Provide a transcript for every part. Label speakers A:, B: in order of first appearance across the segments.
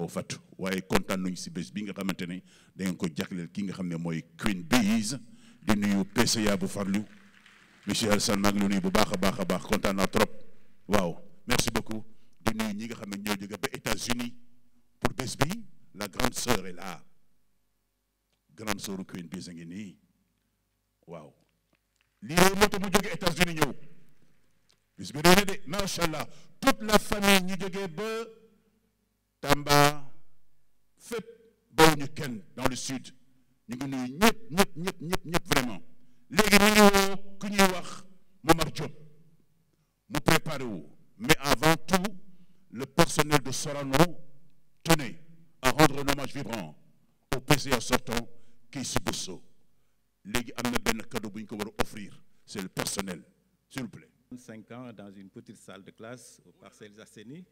A: Fatou waaye kontaan nañu si bés bi nga xamante ne da ngeen ko jagleel ki nga xam ne mooy Queen Biz di nuyu PCA bu farlu monsieur Alassane maa ngi lay nuyu bu baax a baax a baax kontaan naa trop waaw merci beaucoup di nuyu ñi nga xam ne ñoo jóge ba États-Unis pour bés bi la grande sœur est là grande sœur Queen Biz a ngi nii waaw lii moo tax mu jóge États-Unis ñëw bés bi réy de macha allah toute la famille ñi jógee ba Tamba fépp bawuñu kenn dans le sud ñu ngi nuyu ñëpp vraiment léegi ñu ngi woo ku ñuy wax Momar Diop mu préparé wu mais avant tout le personnel de Sorano tenait à rendre un hommage vibrant au PCA sortant Keïsi Bousso léegi am na benn cadeau bu ñu ko war a offrir c'est le personnel s'il vous plaît.
B: 5 ans dans une petite salle de classe aux Parcelles Assainies.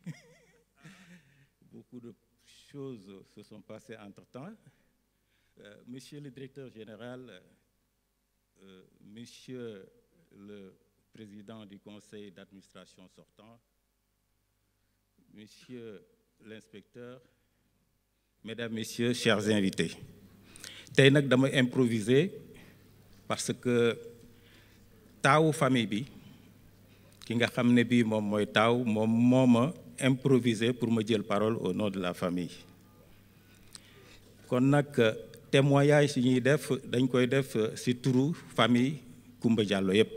B: Beaucoup de choses se sont passées entre-temps. Monsieur le directeur général, monsieur le président du conseil d'administration sortant, monsieur l'inspecteur, mesdames, messieurs, chers invités. Tey nag dama improviser parce que taawu famille bi ki nga xam ne bii moom mooy taaw moom moo ma improviser pour ma jël parole au nom de la famille kon nag témoignage yi ñuy def dañ koy def ci turu famille Kumba Diallo yépp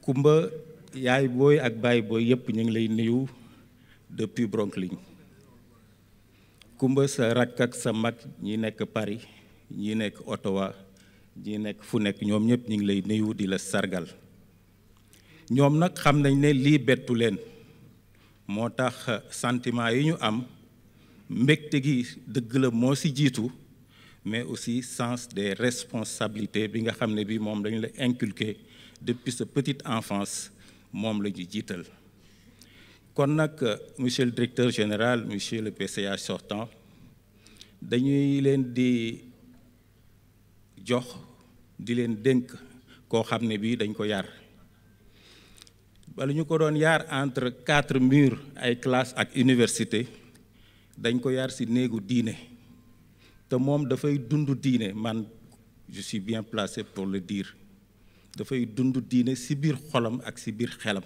B: Kumba yaay booy ak baay booy yépp ñu ngi lay nuyu depuis Brooklyn Kumba sa rakk ak sa mag ñi nekk Paris ñi nekk Ottawa ñi nekk fu nekk ñoom ñépp ñu ngi lay nuyu di la sargal ñoom nag xam nañ ne lii bettu leen moo tax sentiment yi ñu am mbégte gi dëgg la moo ci jiitu mais aussi sens des responsabilités bi nga xam ne bi moom dañu la inculquer depuis sa petite enfance moom la ñu jiital kon nag monsieur le directeur général monsieur le PCA sortant dañuy leen di jox di leen dénk koo xam ne bi dañ ko yar bala ñu ko doon yar entre 4 murs ay classe ak université dañ ko yar ci néegu diine te moom dafay dund diine man je suis bien placé pour le dire dafay dund diine ci biir xolam ak ci biir xelam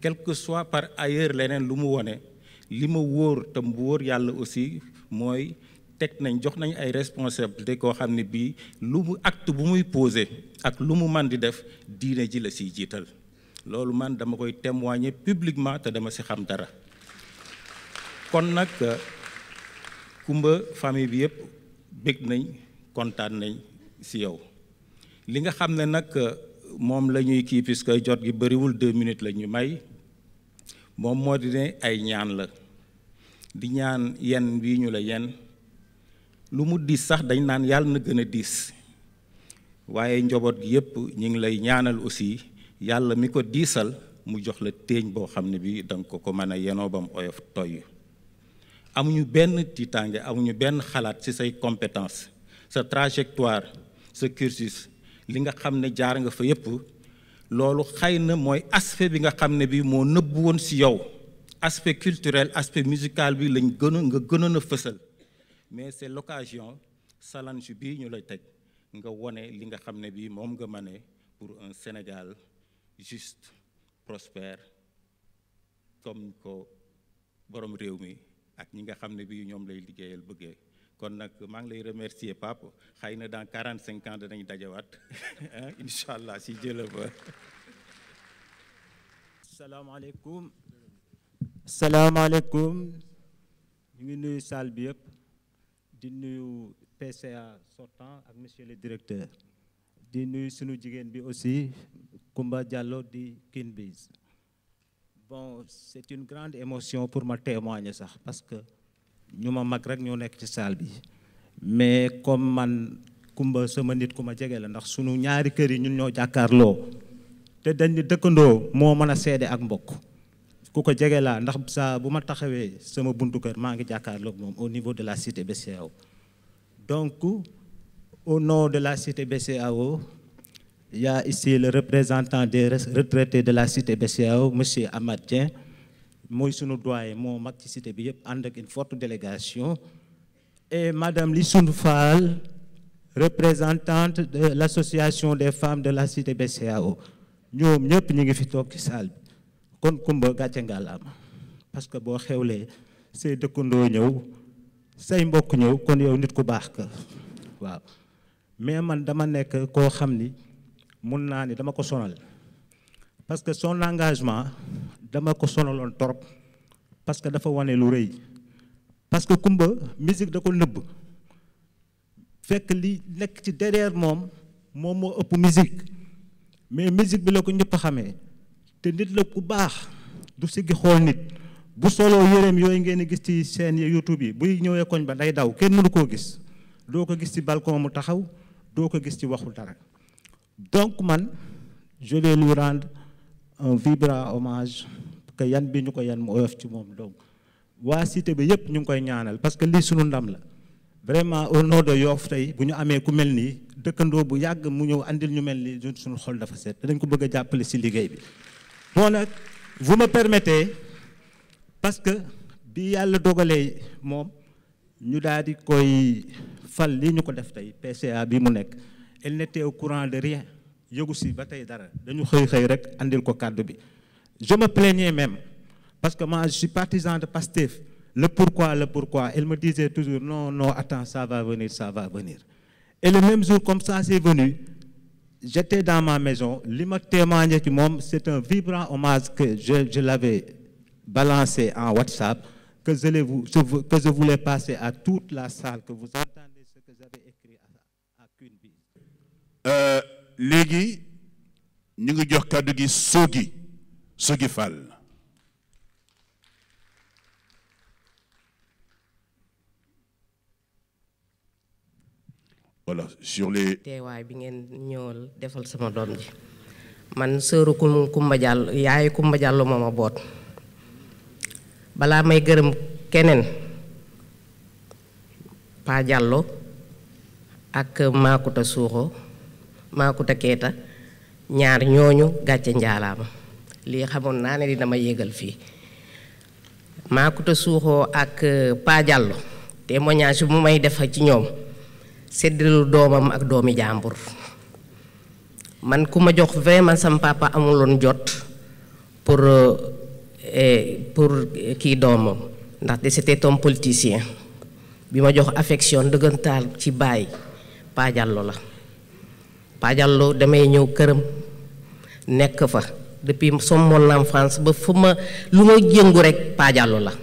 B: quel que soit par ailleurs leneen lu mu wone li ma wóor te mu wóor yàlla aussi mooy teg nañ jox nañ ay responsabilité koo xam ne bii lu mu acte bu muy posé ak lu mu man di def diine ji la ciy jiital loolu man dama koy témoigner publiquement te dama ci xam dara kon nag Kumba famille bi yépp bég nañ kontaan nañ ci yow li nga xam ne nag moom la ñuy kii puisque jot gi bariwul 2 minutes la ñu may moom moo di ne ay ñaan la di ñaan yen bii ñu la yen lu mu diis sax dañ naan yàlla na gën a diis waaye njaboot gi yépp ñu ngi lay ñaanal aussi yàlla mi ko diisal mu jox la téeñ boo xam ne bi danga ko mën a yenoo bam oyof toy amuñu benn tiitaange amuñu benn xalaat ci say compétence sa trajectoire sa cursus li nga xam ne jaar nga fa yépp loolu xëy na mooy aspect bi nga xam ne bi moo nëbbu woon ci yow aspect culturel aspect musical bi lañ gënoon a fësal mais c'est l'occasion challenge bii ñu lay teg nga wone li nga xam ne bi moom nga mane pour un Sénégal juste prospère comme ko borom réew mi ak ñi nga xam ne bii ñoom lay liggéeyal bëggee kon nag maa ngi lay remercier Pape xëy na dans 45 ans danañ dajawaat incha allah si jëla ba.
C: salaamaaleykum ñu ngi nuyu salle bi yëpp di nuyu PCA sortant ak monsieur le directeur di nuyu sunu jigéen bi aussi Kumba Diallo di Queen Biz. Bon, c'est une grande émotion pour ma témoigner sax parce que ñu ma mag rek ñoo nekk ci salle bi mais comme man Kumba sama nit ku ma jege la ndax sunu ñaari kër yi ñun ñoo jàkkaarloo te dañ ni dëkkandoo moo mën a seede ak mbokk ku ko jege laa ndax saa bu ma taxawee sama buntu kër maa ngi jàkkaarloo moom au niveau de la cité BCEAO donc au nom de la cité BCEAO il y a ici le représentant des retraités de la cité BCEAO, M. Ahmad Dieng. mooy sunu doyen moo mag ci cité bi yëpp ànd ak une forte délégation, et madame Lissoune Fall, représentante de l'association des femmes de la cité BCEAO. ñoom ñëpp ñu ngi fi toog ci salle bi kon Kumba gàcce ngalaama parce que boo xewlee say dëkkandoo ñëw say mbokk ñëw kon yow nit ku baax ka waaw. mais man dama nekk koo xam ni mun naa ni dama ko sonal parce que son engagement dama ko sonaloon torop parce que dafa wane lu rëy parce que Kumba musique da ko nëbb fekk li nekk ci derrière moom moo ëpp musique mais musique bi la ko ñëpp xamee te nit la ku baax du siggi xool nit bu solo yéreem yooyu ngeen gis ci seen YouTube yi buy ñëwee koñ ba day daw kenn mënu koo gis doo ko gis ci balcon mu taxaw doo ko gis ci waxul dara. donc man je vais lui rendre un vibrant hommage que yan bi ñu ko yan mu oyof ci moom. donc waa cité bi yëpp ñu ngi koy ñaanal parce que lii sunu ndam la vraiment au nom de Yoff tey bu ñu amee ku mel nii dëkkandoo bu yàgg mu ñëw andil ñu mel nii suñu xol dafa set dañ ko bëgg a jàppale ci liggéey bi. bon nag vous me permettez parce que bi yàlla dogalee moom ñu daal di koy fal lii ñu ko def tey PCA bi mu nekk elle n'était au courant de rien yëgu si ba tey dara dañu xëy rek andil ko kàddu bi. je me plaignais même parce que moi je suis partisan de Pastef. Le pourquoi, elle me disait toujours non, attends, ça va venir. Et le même jour comme ça c'est venu, j'étais dans ma maison, li ma témoigné ci moom c'est un vibrant hommage que je l'avais balancé en WhatsApp, que je voulais passer à toute la salle, que vous entendez ce que j'avais écrit à Queen Bee.
A: léegi ñu ngi jox kàddu gi Sogui Fall. voilà sur les.
D: teewaay bi ngeen ñëwal defal sama doom ji man sëru Kumba Diallo yaayu Kumba Diallo moo ma boot balaa may gërëm keneen Pa Diallo ak Makuta Suuxo Makuta Keeta ñaar ñooñu gàcce njaalaama lii xamoon naa ne dina ma yégal fii Makuta Suuxo ak Pa Diallo témoignage bu may def ci ñoom séddalu doomam ak doomi jàmbur man ku ma jox vraiment sam papa amuloon jot pour kii doomam ndaxte c'était un politicien bi ma jox affection dëggantaal ci baay Pa Diallo la Pa Diallo damay ñëw këram nekk fa depuis mon enfance ba fu ma lu ma jëngu rek Pa Diallo la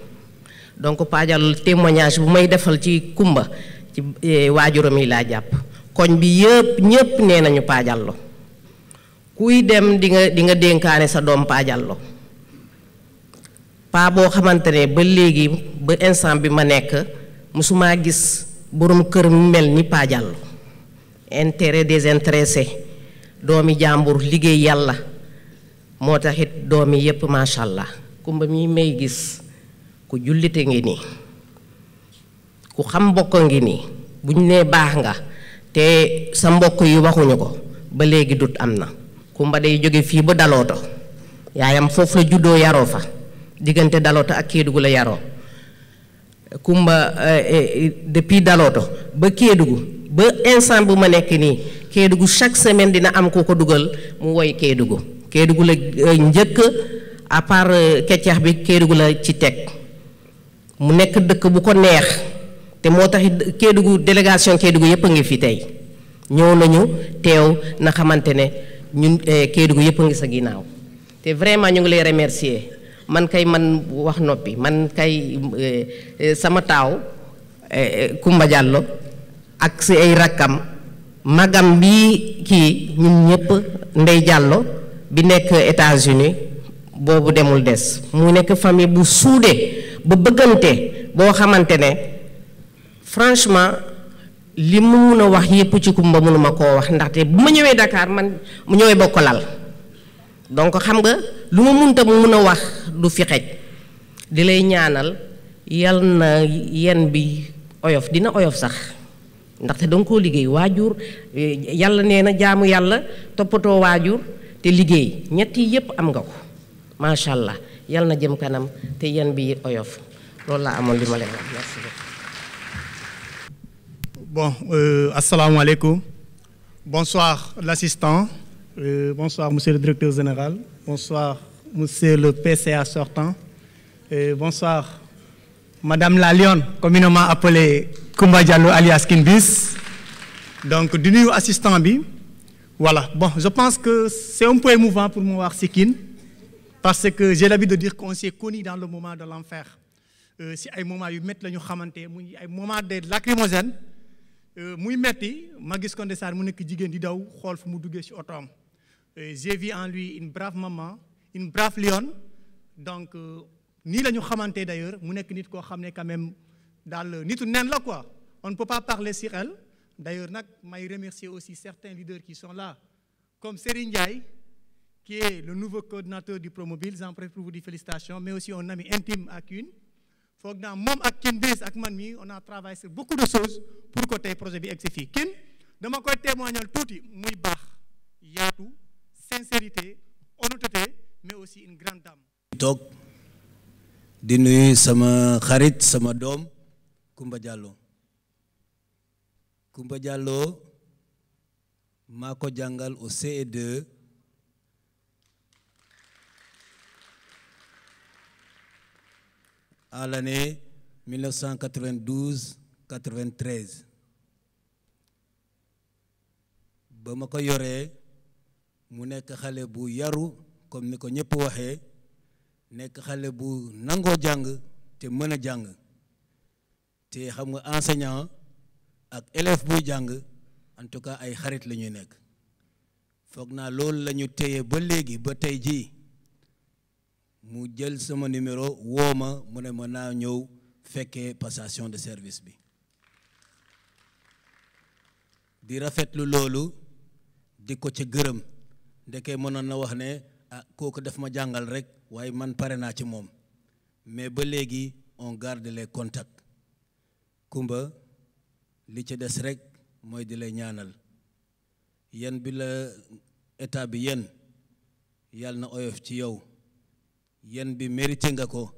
D: donc Pa Diallo témoignage bu may defal ci Kumba ci waajuram yi laa jàpp koñ bi yëpp ñëpp nee nañu Pa Diallo kuy dem di nga dénkaane sa doom Pa Diallo pa boo xamante ne ba léegi ba instant bi ma nekk musuma gis borom kër mu mel ni Pa Diallo intérêt désintéressé doomi jàmbur liggéey yàlla moo taxit doomi yëpp macha allah Kumba mi may gis ku jullite ngi nii ku xam mbokk ngi nii bu ñu nee baax nga te sa mbokk yi waxuñu ko ba léegi dut am na Kumba day jóge fii ba Dalooto yaayam foofu la juddoo yaroo fa diggante Dalooto ak Kédougou la yaroo Kumba depuis Dalooto ba Kédougou ba instant bu ma nekk nii Kédougou chaque semaine dina am ku ko dugal mu woy Kédougou la njëkk à part keccax bi Kédougou la ci teg mu nekk dëkk bu ko neex te moo tax Kédougou délégation Kédougou yëpp a ngi fi tey ñëw nañu teew na xamante ne ñun Kédougou yëpp a ngi sa ginnaaw te vraiment ñu ngi lay remercier man kay man wax noppi man kay sama taaw Kumba Diallo ak si ay rakkam magam bi kii ñun ñëpp Ndey Diallo bi nekk États-Unis boobu demul des mu nekk famille bu suudee ba bëggante boo xamante ne franchement li mu mun a wax yépp ci Kumba mënuma koo wax ndaxte bu ma ñëwee Dakar man mu ñëwee bokk lal donc xam nga lu ma munta mu mun a wax du fi xej di lay ñaanal yal na yen bi oyof dina oyof sax ndaxte danga koo liggéey waajur yàlla nee na jaamu yàlla toppatoo waajur te liggéey ñett yi yépp am nga ko macha allah yal na jëm kanam te yéen bi oyof loolu laa amoon li ma leen wax merci beaucoup.
E: Bon, assalamu alaikum. Bonsoir l'assistant, bonsoir monsieur le directeur général, bonsoir monsieur le PCA sortant, bonsoir madame la Lionne, communément appelée Koumba Diallo alias Kinbis. Donc, du nouveau assistant bi, voilà. Bon, je pense que c'est un peu émouvant pour moi voir Sikin, parce que j'ai l'habitude de dire qu'on s'est connus dans le moment de l'enfer. Si ay moment yu met lañu xamanté muy ay moment de lacrymogène muy metti ma gis ko ndeysaan mu nekk jigéen di daw xool fu mu duggee ci otoom. J'ai vu en lui une brave maman, une brave lionne. Donc nii la ñu xamante d'ailleurs mu nekk nit koo xam ne quand même daal nitu nen la quoi. On ne peut pas parler sur elle. D'ailleurs nag may remercier aussi certains leaders qui sont là, comme Serigne Ndiaye, qui est le nouveau coordinateur du Promobile. J'en profite pour vous dire félicitations, mais aussi un ami intime à Kine. Foog naa moom ak Kine Bis ak man mi on a travaillé sur beaucoup de choses pour que tey projet bi egg si fii. Kine dama koy témoignal tuuti muy baax yaatu sincérité honnêteté mais aussi une grande dame.
F: toog di nuyu sama xarit sama doom Koumba Diallo. Koumba Diallo maa ko jàngal au CE2 à l'année 1992-93 ba ma ko yoree mu nekk xale bu yaru comme ni ko ñëpp waxee nekk xale bu nangoo jàng te mën a jàng te xam nga enseignant ak élève buy jàng en tout cas ay xarit la ñuy nekk foog naa loolu la ñu téye ba léegi ba tey jii mu jël sama numéro woo ma mu ne ma naa ñëw fekkee passation de service bi di rafetlu loolu di ko ca gërëm ndeke mënoon na wax ne ah kooku daf ma jàngal rek waaye man pare naa ci moom mais ba léegi on garde les contacts. Koumba li ci des rek mooy di lay ñaanal yan bi la état bi yen yàlla na oyof ci yow yen bi mérité nga ko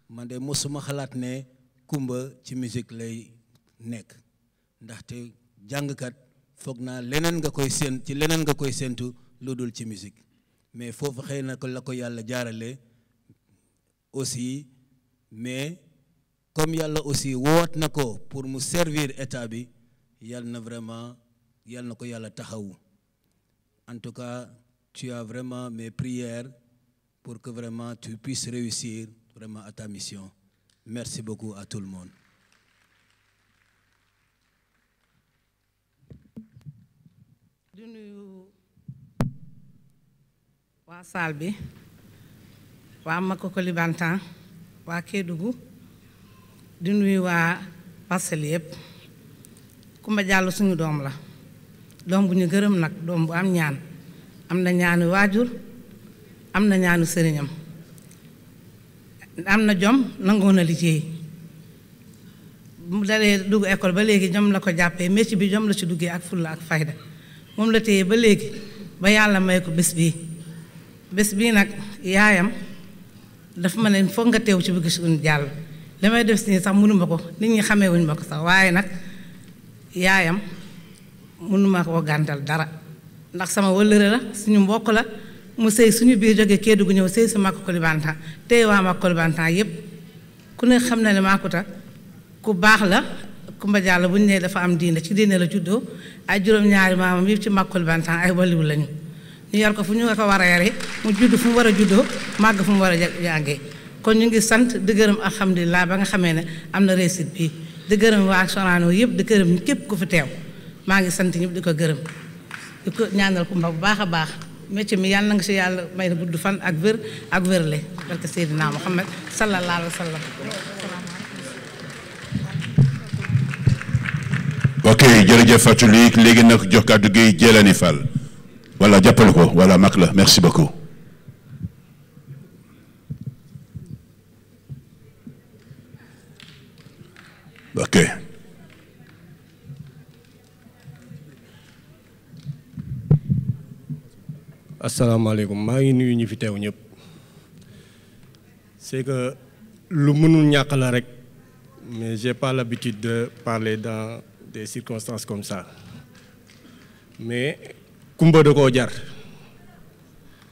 F: man de mosuma xalaat ne Koumba ci musique lay nekk ndaxte jàngkat foog naa leneen nga koy séen ci leneen nga koy séentu lu dul ci musique mais foofu xëy na ko la ko yàlla jaarale aussi mais comme yàlla aussi woot na ko pour mu servir état bi yàlla na vraiment yàlla na ko yàlla taxawu en tout cas tu as vraiment mes prières pour que vraiment tu puisses réussir vraiment à ta mission. Merci beaucoup à tout le monde.
G: di nuyu waa saal bi waa Makoko Libantan waa Kédougou di nuyu waa Parcelles yëpp Koumba Diallo suñu doom la doom bu ñu gërëm nag doom bu am ñaan am na ñaanu waajur am na ñaanu sëriñam am na jom nangoo na liggéey mu dalee dugg école ba léegi jom la ko jàppee métier bi jom la ci duggee ak fulla ak fayda moom la téye ba léegi ba yàlla may ko bés bii nag yaayam dafa ma ne foog nga teew ci bëgg suñu jàll li may def si nii sax mënuma ko nit ñi xamee wuñ ma ko sax waaye nag yaayam mënuma koo gàntal dara ndax sama wëllëre la suñu mbokk la mu sëy suñu biir jógee Kédougou ñëw sëy si Makoko Libantan tey waa Makoko Libantan yépp ku ne xam na ne Makuta ku baax la Koumba Diallo bu ñu nee dafa am diine ci diine la juddoo ay juróom-ñaari maamam yëpp ci Makoko Libantan ay waliwu lañu ñu yar ko fu ñu ko war a yare mu judd fu mu war a juddoo màgg fu mu war a jàngee kon ñu ngi sant di gërëm alhamdulilah ba nga xamee ne am na réussite bii di gërëm waa Sorano yëpp di gërëm képp ku fi teew maa ngi sant ñëpp di ko gërëm di ko ñaanal Koumba bu baax a baax métier mi yàlla na nga si yàlla may na gudd fan ak wér ak wérle barke Seydina Muhammad sallallahu alayhi wa sallam.
A: ok jërëjëf Fatou Ly léegi nag jox kàddu gi Dieylani Fall voilà jàppale ko voilà mag la merci beaucoup. ok.
H: asalaamaaleykum maa ngi nuyu ñi fi teew ñëpp c'est que lu mënul ñàkk la rek mais j'ai pas l'habitude de parler dans des circonstances comme ça mais kumba da koo jar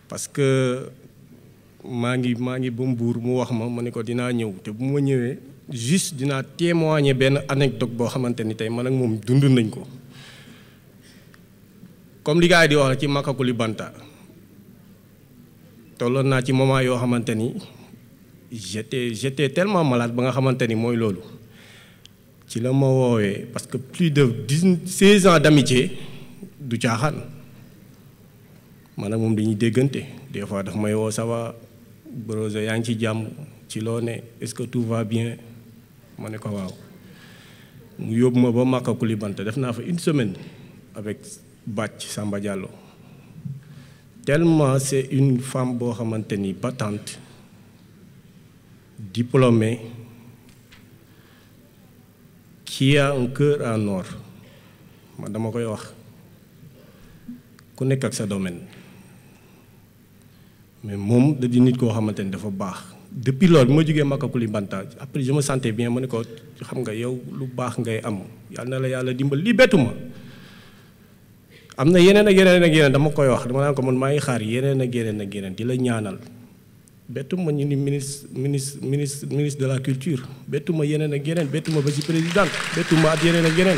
H: parce que maa ngi ba Mbour mu wax ma ne ko dinaa ñëw te bu ma ñëwee juste dinaa témoigner benn anecdote boo xamante ni tey man ak moom dund nañ ko comme li gars yi di wax ci Makakuli Banta tolloon naa ci moment yoo xamante ni j'étais tellement malade ba nga xamante ni mooy loolu ci la ma woowee parce que plus de 16 ans d'amitié du caaxaan man ak moom dañuy déggante des fois daf may woo ça va brose yaa ngi ci jàmm ci loo ne est-ce que tout va bien ma ne ko waaw mu yóbbu ma ba Makakuli Banta def naa fa une semaine avec Bac Samba Diallo tellement c'est une femme boo xamante ni battante diplômée qui a un cœur en or man dama koy wax ku nekk ak sa domaine mais moom da di nit koo xamante ni dafa baax depuis loolu bi ma jógee Makakuli Banta après je me sentais bien ma ne ko xam nga yow lu baax ngay am yal na la yàlla dimbal li bettu ma am na yeneen ak yeneen dama koy wax dama naan ko man maa ngi xaar yeneen ak yeneen di la ñaanal bettu ma ñu ni ministre de la culture bettu ma yeneen ak yeneen bettu ma ba ci président bettu ma at yeneen ak yeneen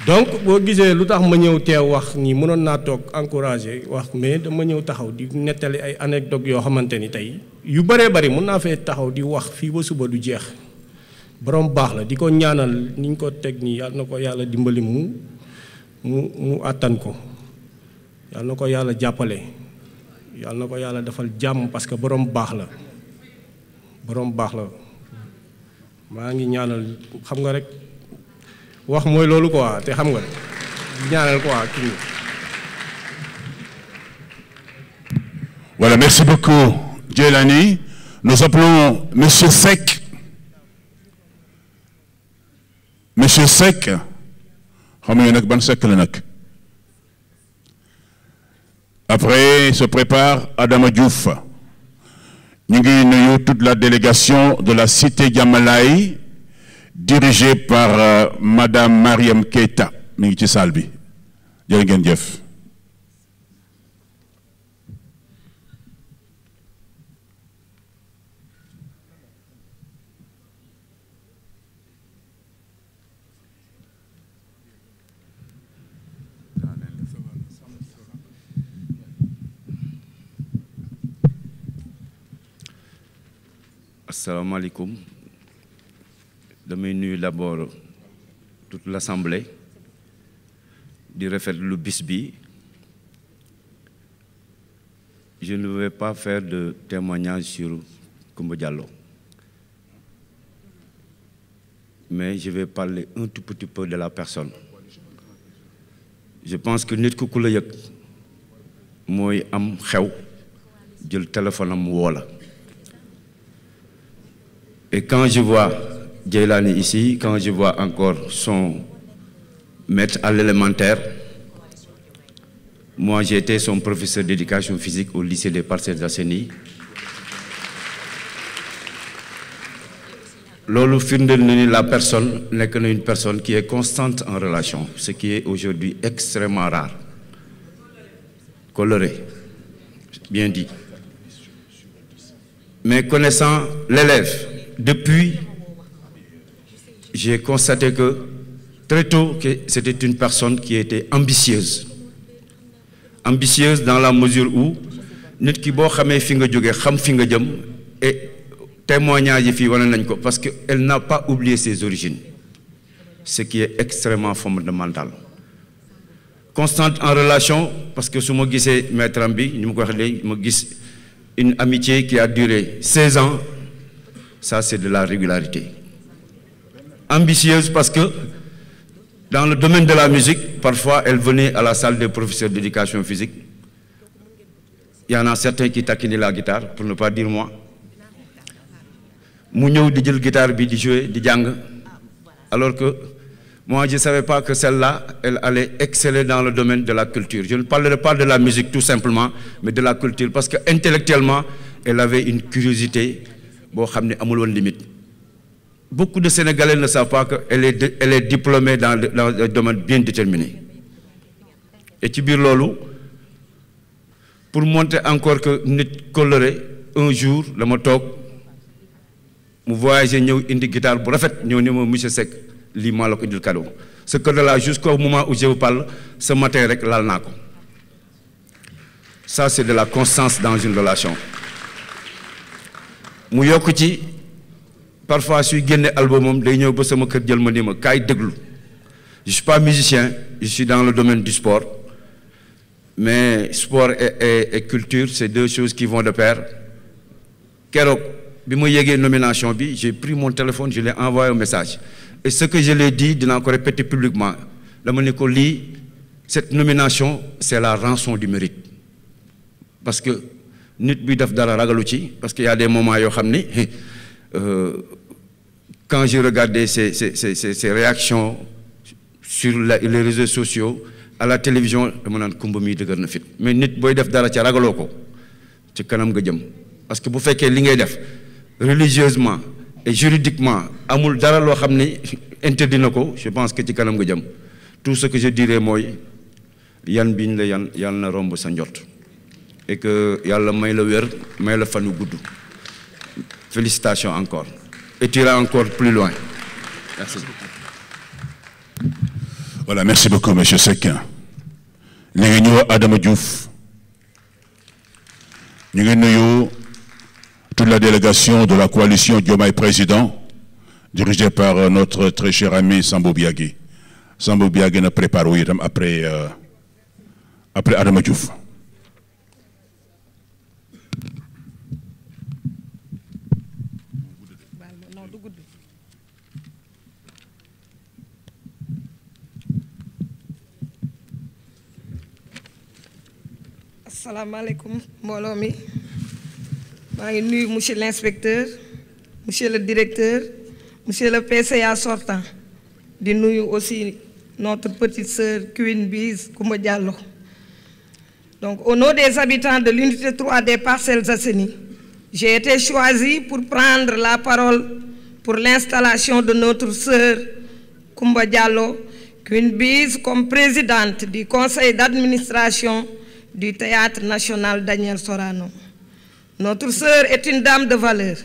H: donc boo gisee lu tax ma ñëw teew wax nii mënoon naa toog encouragé wax mais dama ñëw taxaw di nettali ay anecdote yoo xamante ni tey yu bëree bëri mën naa fee taxaw di wax fii ba suba du jeex borom baax la di ko ñaanal ni ñu ko teg nii yàlla na ko yàlla dimbali mu àttan ko yàlla na ko yàlla jàppale yàlla na ko yàlla defal jàmm parce que borom baax la maa ngi ñaanal xam nga rek wax mooy loolu quoi te xam nga ñaanal quoi kii.
A: Voilà, merci beaucoup Djeylani. Nous appelons Monsieur Seck. Monsieur Seck xam nga nag ban Seck la nag. Après se prépare Adama Diouf. Ñu ngi nuyu toute la délégation de la cité Diamalaye dirigée par Madame Mariam Keita mi ngi ci salle bi jërë ngeen jëf.
I: Asalaamaaleykum. damay nuyu d'abord toute l'assemblée di rafetlu bis bi. Je ne vais pas faire de témoignage sur Coumba Diallo, mais je vais parler un tout petit peu de la personne. Je pense que nit ku la yëg mooy am xew jël téléphone am woo la. Et quand je vois Djeylani ici, quand je vois encore son maître à l'élémentaire, moi j'étais son professeur d'éducation physique au lycée des Parcelles Assainies. Loolu firndeel na ni la personne nekk na une personne qui est constante en relation, ce qui est aujourd'hui extrêmement rare. Coloré, bien dit. Mais connaissant l'élève, depuis, j'ai constaté que très tôt que c'était une personne qui était ambitieuse. Ambitieuse dans la mesure où nit ki boo xamee fi nga jógee xam fi nga jëm et témoignage yi fii wane nañ ko parce que elle n'a pas oublié ses origines, ce qui est extrêmement fondamental. Constante en relation parce que su ma gisee maître am bi ñu ma ko waxee léegi ma gis une amitié qui a duré 16 ans. Ça, c'est de la régularité. Ambitieuse parce que dans le domaine de la musique, parfois, elle venait à la salle des professeurs d'éducation physique. Il y en a certains qui taquinaient la guitare, pour ne pas dire moi. Mu ñëw di jël guitare bi di jouer di jàng, alors que moi, je ne savais pas que celle-là, elle allait exceller dans le domaine de la culture. Je ne parlerai pas de la musique tout simplement, mais de la culture, parce que intellectuellement, elle avait une curiosité boo xam ne amul woon limite. Beaucoup de Sénégalais ne savent pas qu'elle est diplômée dans le domaine bien déterminé. Et ci biir loolu pour montrer encore que nit coloré un jour la ma toog mu voyagé ñëw indi guitare bu rafet ñëw ne ma monsieur Seck lii maa la ko indil cadeau. Ce cadeau-là jusqu'au moment où je vous parle ce matin rek laal naa ko. Ça c'est de la constance dans une relation. Mu yokk ci parfois suy génne albumam day ñëw ba sama kër jël ma ni ma kaay déglu. Je suis pas musicien, je suis dans le domaine du sport. Mais sport et culture, c'est deux choses qui vont de pair. Keroog bi ma yéegee nomination bi, j'ai pris mon téléphone, je l'ai envoyé un message. Et ce que je l'ai dit, dinaa ko répéter publiquement. Dama ne ko lii, cette nomination, c'est la rançon du mérite. Parce que nit bi def dara ragalu ci, parce qu'il y a des moments yoo xam ni quand je regardais ces réactions sur les réseaux sociaux, à la télévision, dama naan kumba mi dëgër na fit. Mais nit booy def dara ca ragaloo ko ci kanam nga jëm. Parce que bu fekkee li ngay def religieusement et juridiquement amul dara loo xam ne interdit na ko, je pense que ci kanam nga jëm. Tout ce que je dirais mooy yan biñ la yan yàlla na romb sa njort. Et que yàlla may la wér may la fanu gudd. Félicitations encore. Et tu iras encore plus loin. Merci.
A: Voilà, merci beaucoup, monsieur Seck. léegi ñëw Adama Diouf ñu ngi nuyu toute la délégation de la coalition Diomaye Président dirigée par notre très cher ami Sambou Biagui. Sambou Biagui na préparé wu itam après Adama Diouf.
J: Asalaamaaleykum mbooloo mi maa ngi nuyu monsieur l'inspecteur, monsieur le directeur, monsieur le PCA sortant di nuyu aussi notre petite sœur Queen Biz Koumba Diallo. Donc au nom des habitants de l'unité 3 des Parcelles Assainies, j'ai été choisie pour prendre la parole pour l'installation de notre sœur Koumba Diallo, Queen Biz, comme présidente du conseil d'administration du Théâtre national Daniel Sorano. Notre sœur est une dame de valeur,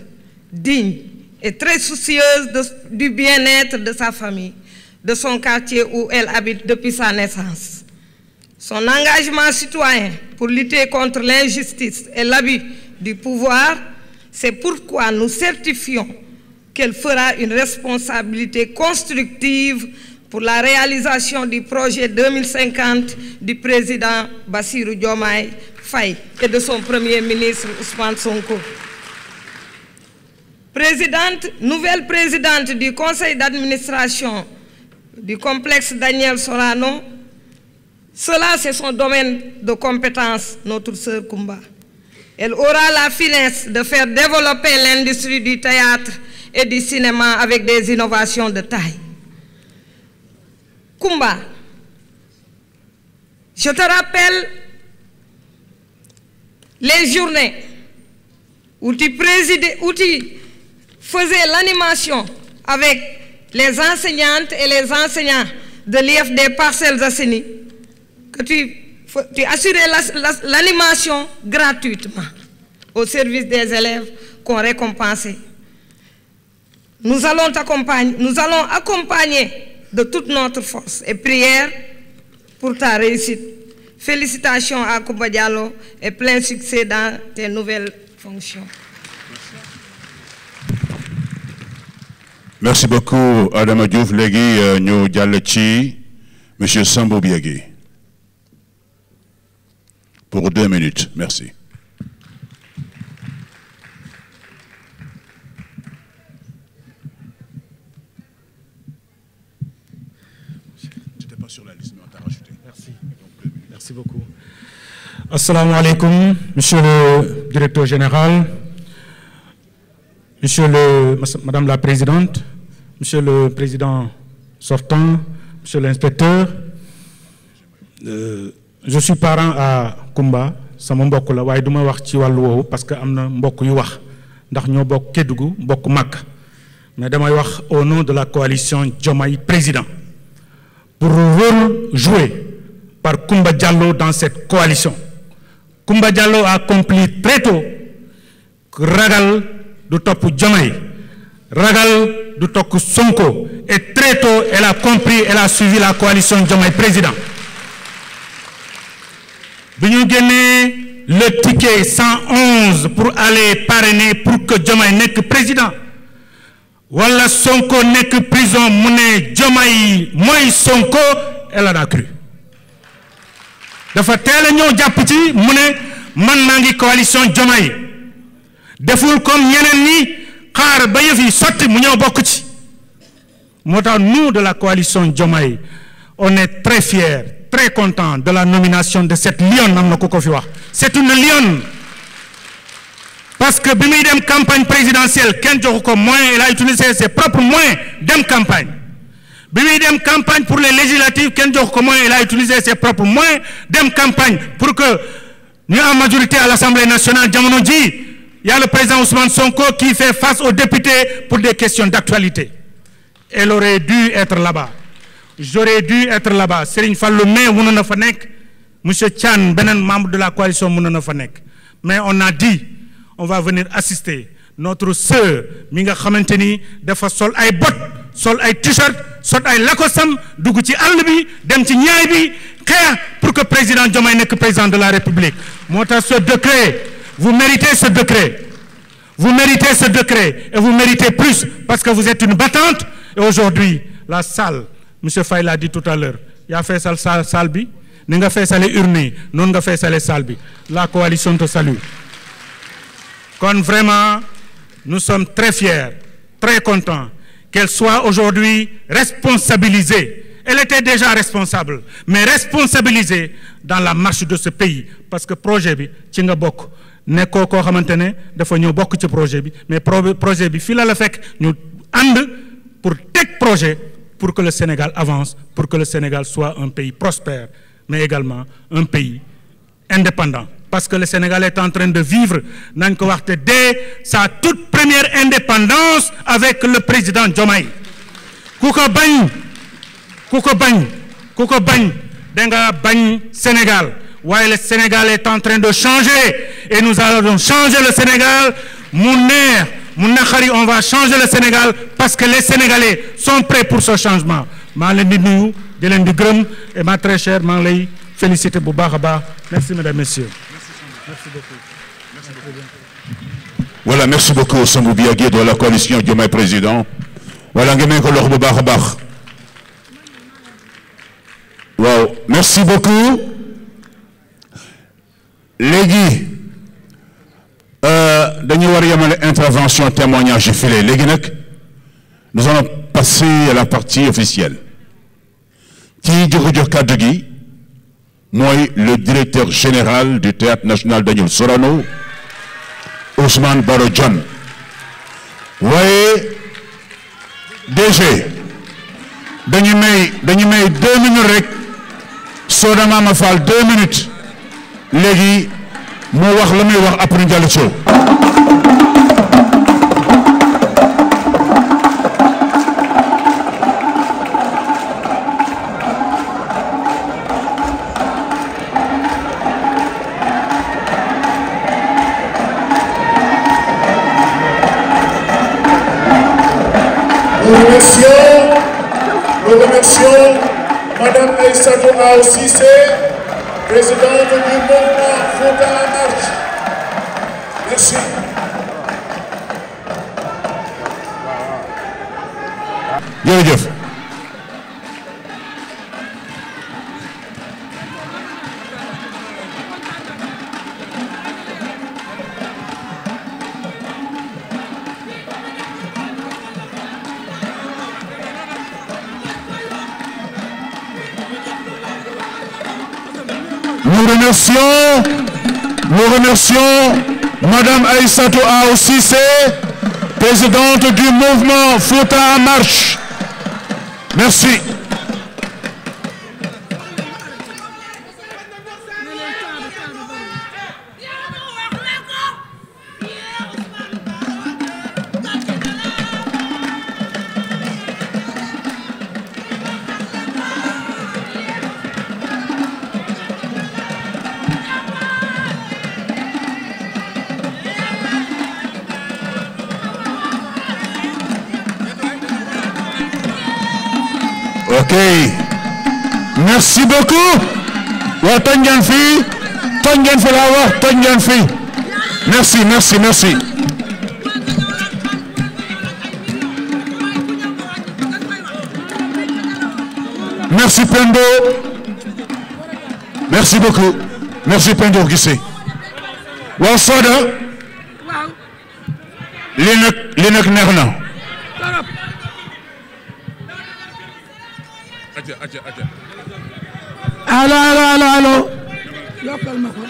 J: digne et très soucieuse du bien-être de sa famille, de son quartier où elle habite depuis sa naissance. Son engagement citoyen pour lutter contre l'injustice et l'abus du pouvoir, c'est pourquoi nous certifions qu'elle fera une responsabilité constructive pour la réalisation du projet 2050 du président Bassirou Diomaye Faye et de son premier ministre Ousmane Sonko. Nouvelle présidente du conseil d'administration du complexe Daniel Sorano, cela c'est son domaine de compétence, notre sœur Koumba. Elle aura la finesse de faire développer l'industrie du théâtre et du cinéma avec des innovations de taille. Koumba, je te rappelle les journées où tu présidais, où tu faisais l'animation avec les enseignantes et les enseignants de l'IFD Parcelles Assainies, que tu assurais l'animation gratuitement au service des élèves qu'on récompensait. Nous allons t'accompagner, nous allons accompagner de toute notre force et prière pour ta réussite. Félicitations à Koumba Diallo et plein succès dans tes nouvelles fonctions.
A: Merci beaucoup Adama Diouf. Léegi ñu jàll ci monsieur Sambou Biagui pour 2 minutes. Merci. Sur la liste, mais on t'a rajouté.
K: Merci. Merci beaucoup. Assalamu alaikum, monsieur le directeur général, madame la présidente, monsieur le président sortant, monsieur l'inspecteur. Je suis parent à Koumba, sama mbokk la waaye du ma wax ci wàllu woowu parce que am na mbokk yu wax ndax ñoo bokk Kédougou bokk Màkk mais damay wax au nom de la coalition Diomaye Président pour le rôle joué par Koumba Diallo dans cette coalition. Koumba Diallo a accompli très tôt que ragal du topp Diomaye, ragal du topp Sonko, et très tôt elle a compris, elle a suivi la coalition Diomaye Président. Bi ñu génnee le ticket 111 pour aller parrainer pour que Diomaye nekk président wala Sonko nekk prison mu ne Diomaye mooy Sonko, elle en a cru. dafa teel a ñëw jàpp ci mu ne man maa ngi coalition Diomaye deful comme ñeneen ñi xaar ba yëf yi sotti mu ñëw bokk ci. moo tax nous de la coalition Diomaye on est très fiers, très contents de la nomination de cette lionne. am na ku ko fi wax c'est une lionne parce que bi muy dem campagne présidentielle kenn joxu ko moyen, elle a utilisé ses propres moyens dem campagne. bi muy dem campagne pour les législatives kenn jox ko moyen, elle a utilisé ses propres moyens dem campagne pour que ñu am majorité à l'Assemblée nationale. jamono ji il y a le président Ousmane Sonko qui fait face aux députés pour des questions d'actualité. Elle aurait dû être là-bas, j'aurais dû être là-bas. Serigne Fallou mais mënoon na fa nekk, monsieur Thian beneen membre de la coalition mënoon na fa nekk, mais on a dit on va venir assister notre sœur mi nga xamante ni dafa sol ay bot, sol ay t-shirt, sol ay lakosam dugg ci àll bi dem ci ñaay bi xeex pour que président Diomaye nekk président de la République. moo tax ce décret, vous méritez ce décret, vous méritez ce décret et vous méritez plus parce que vous êtes une battante. Et aujourd'hui la salle, monsieur Faye l'a dit tout à l'heure, yaa feesal salle bi ni nga feesale urne yi noonu nga feesale salle bi. La coalition te salue. Kon vraiment nous sommes très fiers, très contents qu'elle soit aujourd'hui responsabilisée. Elle était déjà responsable, mais responsabilisée dans la marche de ce pays parce que projet bi ci nga bokk nekkoo koo xamante ne dafa ñëw bokk ci projet bi, mais projet bi fii la fekk ñu ànd pour teg projet pour que le Sénégal avance, pour que le Sénégal soit un pays prospère, mais également un pays indépendant. Parce que le Sénégal est en train de vivre, nañ ko waxte dès sa toute première indépendance avec le président Diomaye. ku ko bañ da nga bañ Sénégal. waaye le Sénégal est en train de changer et nous allons changer le Sénégal. mu neex mu naqari, on va changer le Sénégal parce que les Sénégalais sont prêts pour ce changement. maa leen di nuyu di leen di gërëm et ma très chère maa ngi lay féliciter bu baax a baax. Merci mesdames, messieurs. Merci beaucoup. Merci beaucoup.
A: Voilà, merci beaucoup Sambou Biagui de la coalition Diomaye Président. Voilà, ngeen may ko loxo bu baax a baax. Waaw, merci beaucoup. Léegi dañu war a yemale intervention témoignage yu file léegi nag nous allons passer à la partie officielle. Ci jox kàddu gi mooy le directeur général du Théâtre National Daniel Sorano, Ousmane Baro Dione. waaye DG dañu may 2 minutes rek Soda Mama Fall 2 minutes léegi moo wax la muy wax après Ndiallo Sow.
L: Nous remercions Madame Aïssatou Aw Cissé, présidente du mouvement Fouta en marche. Merci.
A: Jërëjëf. Nous remercions Madame Aïssatou Aw Cissé, présidente du mouvement Fouta en marche. Merci. ok merci beaucoup waa toj ngeen fii laa wax toj ngeen fii merci merci Pendo merci beaucoup merci Pendo Guissé waaw Soda li nag neex na
M: allo yokkal ma ko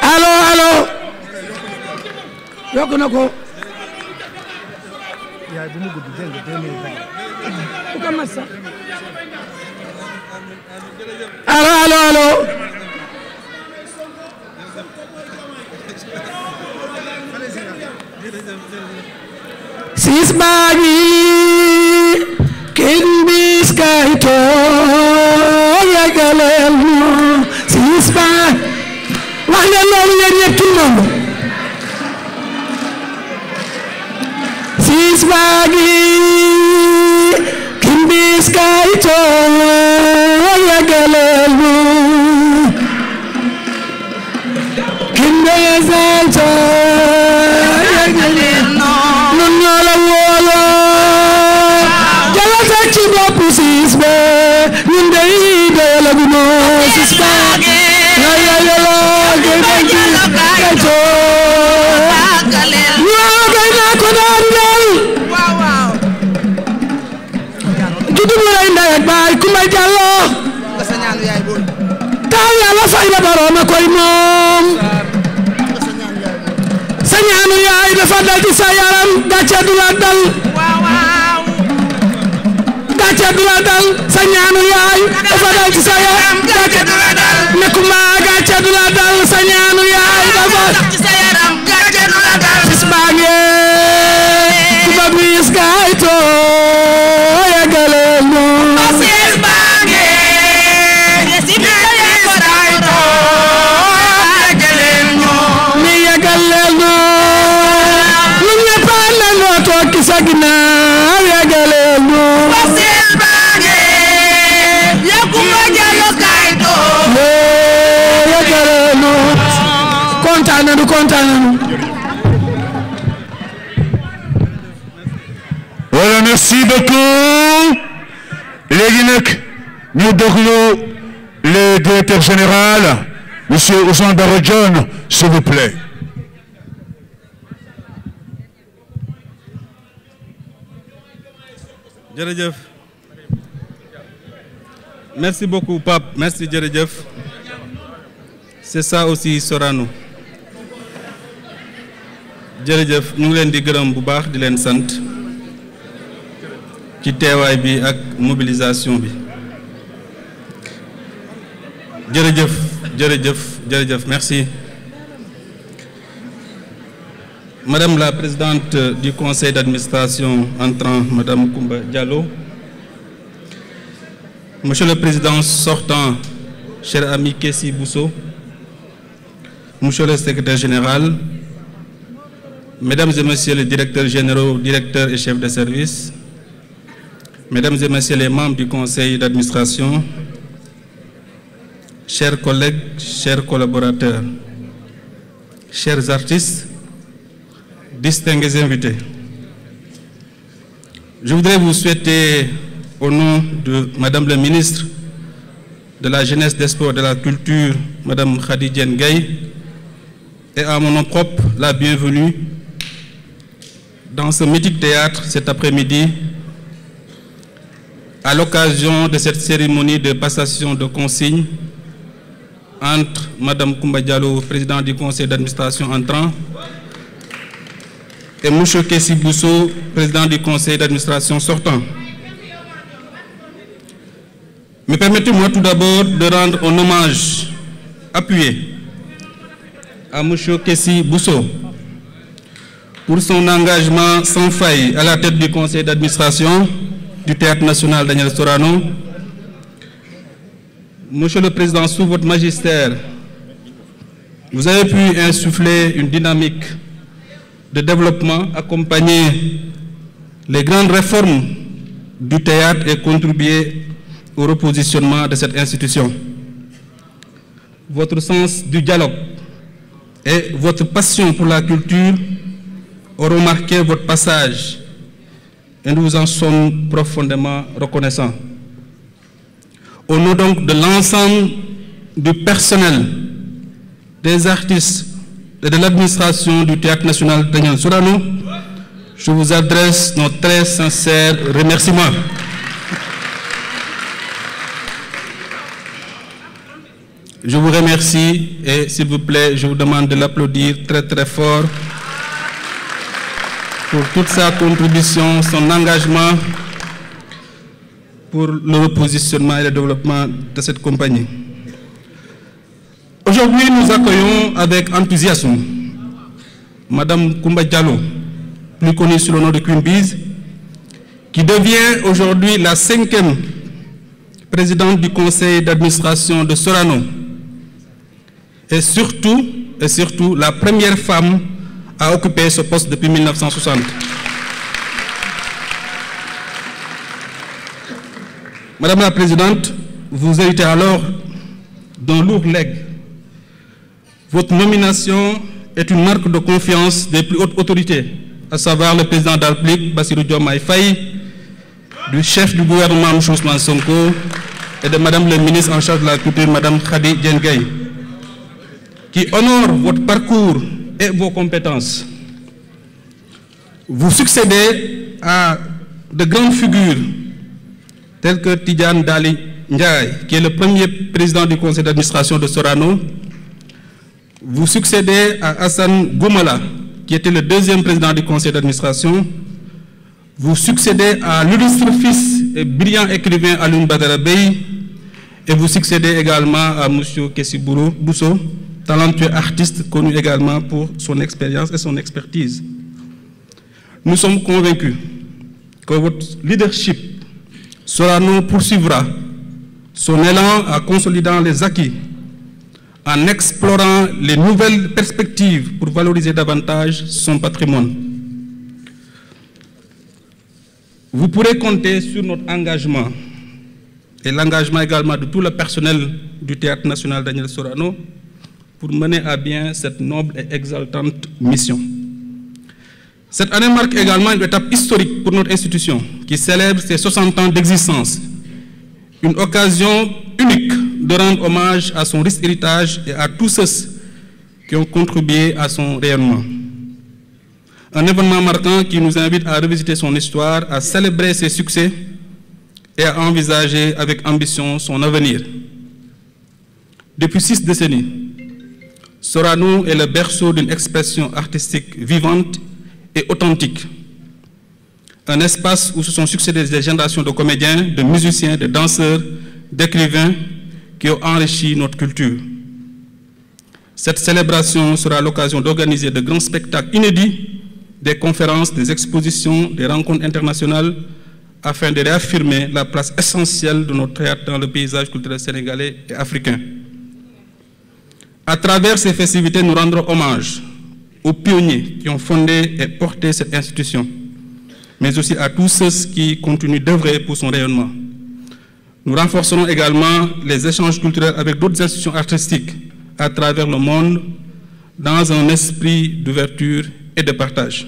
M: allo yokk na ko yaay bu mu gudd dégg nga 2 minutes bu ko mat sax allo sis baagi kin bis kaito yagalel mo sis baag wax leen loolu yéen ñëpp tout le monde sis baagi kin bis kaito yagalel mo kin bis kaito yagalel mo nun ñoo la wóolo jala sa ci bopp sis ba ñun dey doole bu noo sis baagi taal yàlla fay la borom a koy moom sa ñaanu yaay dafa dal ci sa yaram gàcce du la dal gàcce du la dal sa ñaanu yaay dafa dal ci sa yaram gàcce du la dal nekkuma gàcce du la dal sa ñaanu yaay dafa dal ci sa yaram gàcce du la dal bis baa ngi ku ba bis gaay to yegale moom bis baa ngi si bi ko gaay to yegale moom ni yegale moom lu ñëpp la no toog ci sa ginnaaw yegale moom
A: Voilà, merci beaucoup. Léegi nag ñu déglu le directeur général monsieur Ousmane Baro Dione, s'il vous plaît.
N: Jërëjëf. Merci beaucoup Pape, merci jërëjëf. C'est ça aussi Sorano. Jërëjëf ñu ngi leen di gërëm bu baax di leen sant ci teewaay bi ak mobilisation bi. Jërëjëf, merci. Madame la présidente du conseil d'administration entrant, Madame Koumba Diallo, Monsieur le président sortant, cher ami Kessi Bousso, Monsieur le secrétaire général, Mesdames et Messieurs les directeurs généraux, directeurs et chefs de service, Mesdames et Messieurs les membres du conseil d'administration, chers collègues, chers collaborateurs, chers artistes, distingués invités. Je voudrais vous souhaiter, au nom de Madame la ministre de la Jeunesse, des Sports et de la Culture, Madame Khady Diène Gaye, et à mon nom propre, la bienvenue dans ce mythique théâtre cet après-midi, à l'occasion de cette cérémonie de passation de consignes entre Madame Koumba Diallo, président du conseil d'administration entrant, et Monsieur Kessi Bousso, président du conseil d'administration sortant. Mais permettez-moi tout d'abord de rendre un hommage appuyé à Monsieur Kessi Bousso pour son engagement sans faille à la tête du conseil d'administration du Théâtre national Daniel Sorano. Monsieur le Président, sous votre magistère, vous avez pu insuffler une dynamique de développement accompagnée les grandes réformes du théâtre et contribué au repositionnement de cette institution. Votre sens du dialogue et votre passion pour la culture auront marqué votre passage et nous vous en sommes profondément reconnaissants. Au nom donc de l'ensemble du personnel, des artistes et de l'administration du Théâtre national Daniel Sorano, je vous adresse nos très sincères remerciements. Je vous remercie et s'il vous plaît, je vous demande de l'applaudir très très fort pour toute sa contribution, son engagement pour le repositionnement et le développement de cette compagnie. Aujourd'hui, nous accueillons avec enthousiasme Madame Koumba Diallo, plus connue sous le nom de Queen Bees, qui devient aujourd'hui la 5e présidente du conseil d'administration de Sorano et surtout la première femme à occuper ce poste depuis 1960. Madame la Présidente, vous héritez alors d'un lourd legs. Votre nomination est une marque de confiance des plus hautes autorités, à savoir le président de la République, Bassirou Diomaye Faye, du chef du gouvernement, M. Ousmane Sonko, et de Madame le ministre en charge de la culture, Madame Khady Diène Gaye, qui honore votre parcours et vos compétences. Vous succédez à de grandes figures telles que Tidjane Dali Ndiaye, qui est le premier président du conseil d'administration de Sorano. Vous succédez à Hassan Goumala, qui était le 2e président du conseil d'administration. Vous succédez à l'illustre fils et brillant écrivain Alioune Badara Bey, et vous succédez également à M. Kessi Bousso, talentueux artiste connu également pour son expérience et son expertise. Nous sommes convaincus que votre leadership Sorano poursuivra son élan en consolidant les acquis, en explorant les nouvelles perspectives pour valoriser davantage son patrimoine. Vous pourrez compter sur notre engagement et l'engagement également de tout le personnel du Théâtre national Daniel Sorano pour mener à bien cette noble et exaltante mission. Cette année marque également une étape historique pour notre institution qui célèbre ses 60 ans d'existence, une occasion unique de rendre hommage à son riche héritage et à tous ceux qui ont contribué à son rayonnement. Un événement marquant qui nous invite à revisiter son histoire, à célébrer ses succès et à envisager avec ambition son avenir. Depuis 6 décennies, Sorano est le berceau d'une expression artistique vivante et authentique. Un espace où se sont succédés des générations de comédiens, de musiciens, de danseurs, d'écrivains qui ont enrichi notre culture. Cette célébration sera l'occasion d'organiser de grands spectacles inédits, des conférences, des expositions, des rencontres internationales, afin de réaffirmer la place essentielle de notre théâtre dans le paysage culturel sénégalais et africain. À travers ces festivités, nous rendrons hommage aux pionniers qui ont fondé et porté cette institution, mais aussi à tous ceux qui continuent d'œuvrer pour son rayonnement. Nous renforcerons également les échanges culturels avec d'autres institutions artistiques à travers le monde dans un esprit d'ouverture et de partage.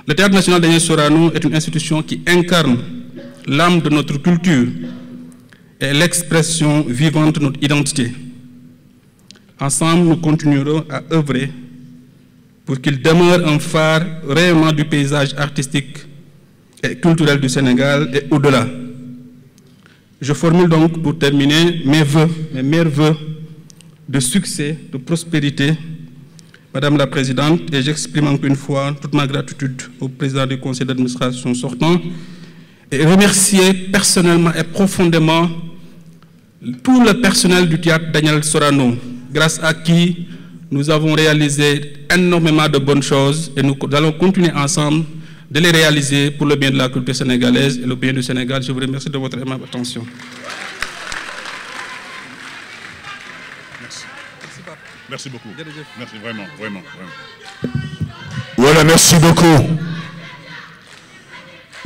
N: Le Théâtre national Daniel Sorano est une institution qui incarne l'âme de notre culture et l'expression vivante de notre identité. Ensemble, nous continuerons à œuvrer pour qu'il demeure un phare rayonnant du paysage artistique et culturel du Sénégal et au-delà. Je formule donc pour terminer mes meilleurs vœux de succès, de prospérité, Madame la Présidente, et j'exprime encore une fois toute ma gratitude au président du conseil d'administration sortant et remercier personnellement et profondément tout le personnel du théâtre Daniel Sorano, grâce à qui nous avons réalisé énormément de bonnes choses et nous allons continuer ensemble de les réaliser pour le bien de la culture sénégalaise et le bien du Sénégal. Je vous remercie de votre aimable attention.
A: Merci beaucoup. Merci vraiment, vraiment, vraiment. Voilà, merci beaucoup.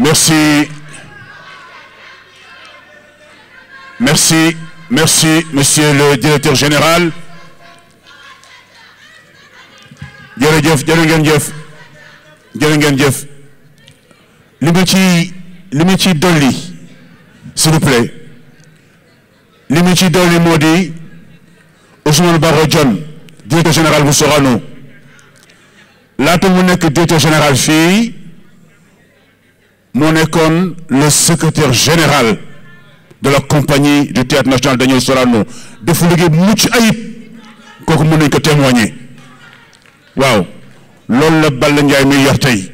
A: Merci. Merci, merci, monsieur le directeur général. jërëjëf jërë ngeen jëf jërë ngeen jëf li ma ci dolli s'il vous plaît li ma ci dolli moo di Ousmane Barro Dione directeur général bu Sorano laata mu nekk directeur général fii moo nekkoon le secrétaire général de la compagnie du théâtre national Daniel Sorano defu liggéey mucc ayib kooku mën nañ ko témoigner waaw loolu la Balla Ndiaye mi yor tey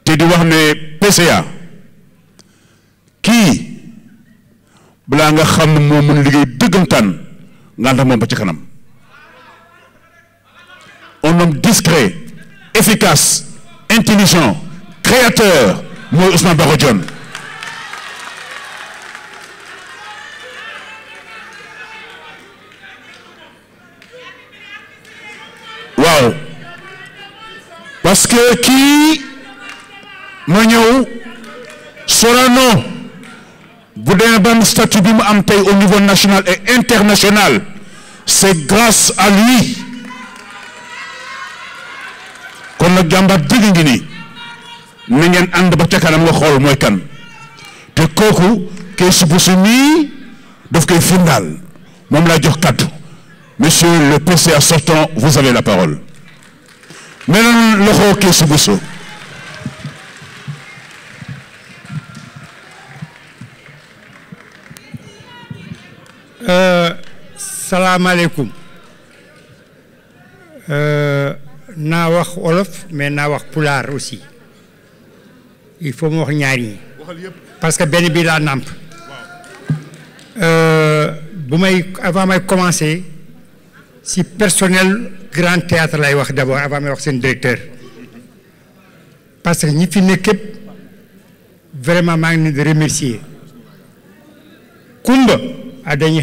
A: te di wax ne PCA kii balaa nga xam ne moo mën liggéey dëggantaan nga ànd ak moom ba ci kanam un homme discret efficace intelligent créateur mooy Ousmane Barro Dione waaw parce que kii ma ñëw Sorano bu dee ban statut bi mu am tey au niveau national et international c'est grâce à lui kon nag jàmbaar dëgg ngi nii na ngeen ànd ba ca kanam nga xool mooy kan te kooku Kees Bousso mii daf koy firndaal moom laa jox kàddu monsieur le PCA sortant vous avez la parole maintenant loxo Kees Bousso
O: salaamaaleykum naa wax wolof mais naa wax pulaar aussi il faut mu wax ñaar yi parce que benn bi laa nàmp bu may avant may commencer si personnel grand théâtre lay wax d'abord avant may wax seen directeur parce que ñi fi nekk képp vraiment maa ngi leen di remercier Kumba a dañuy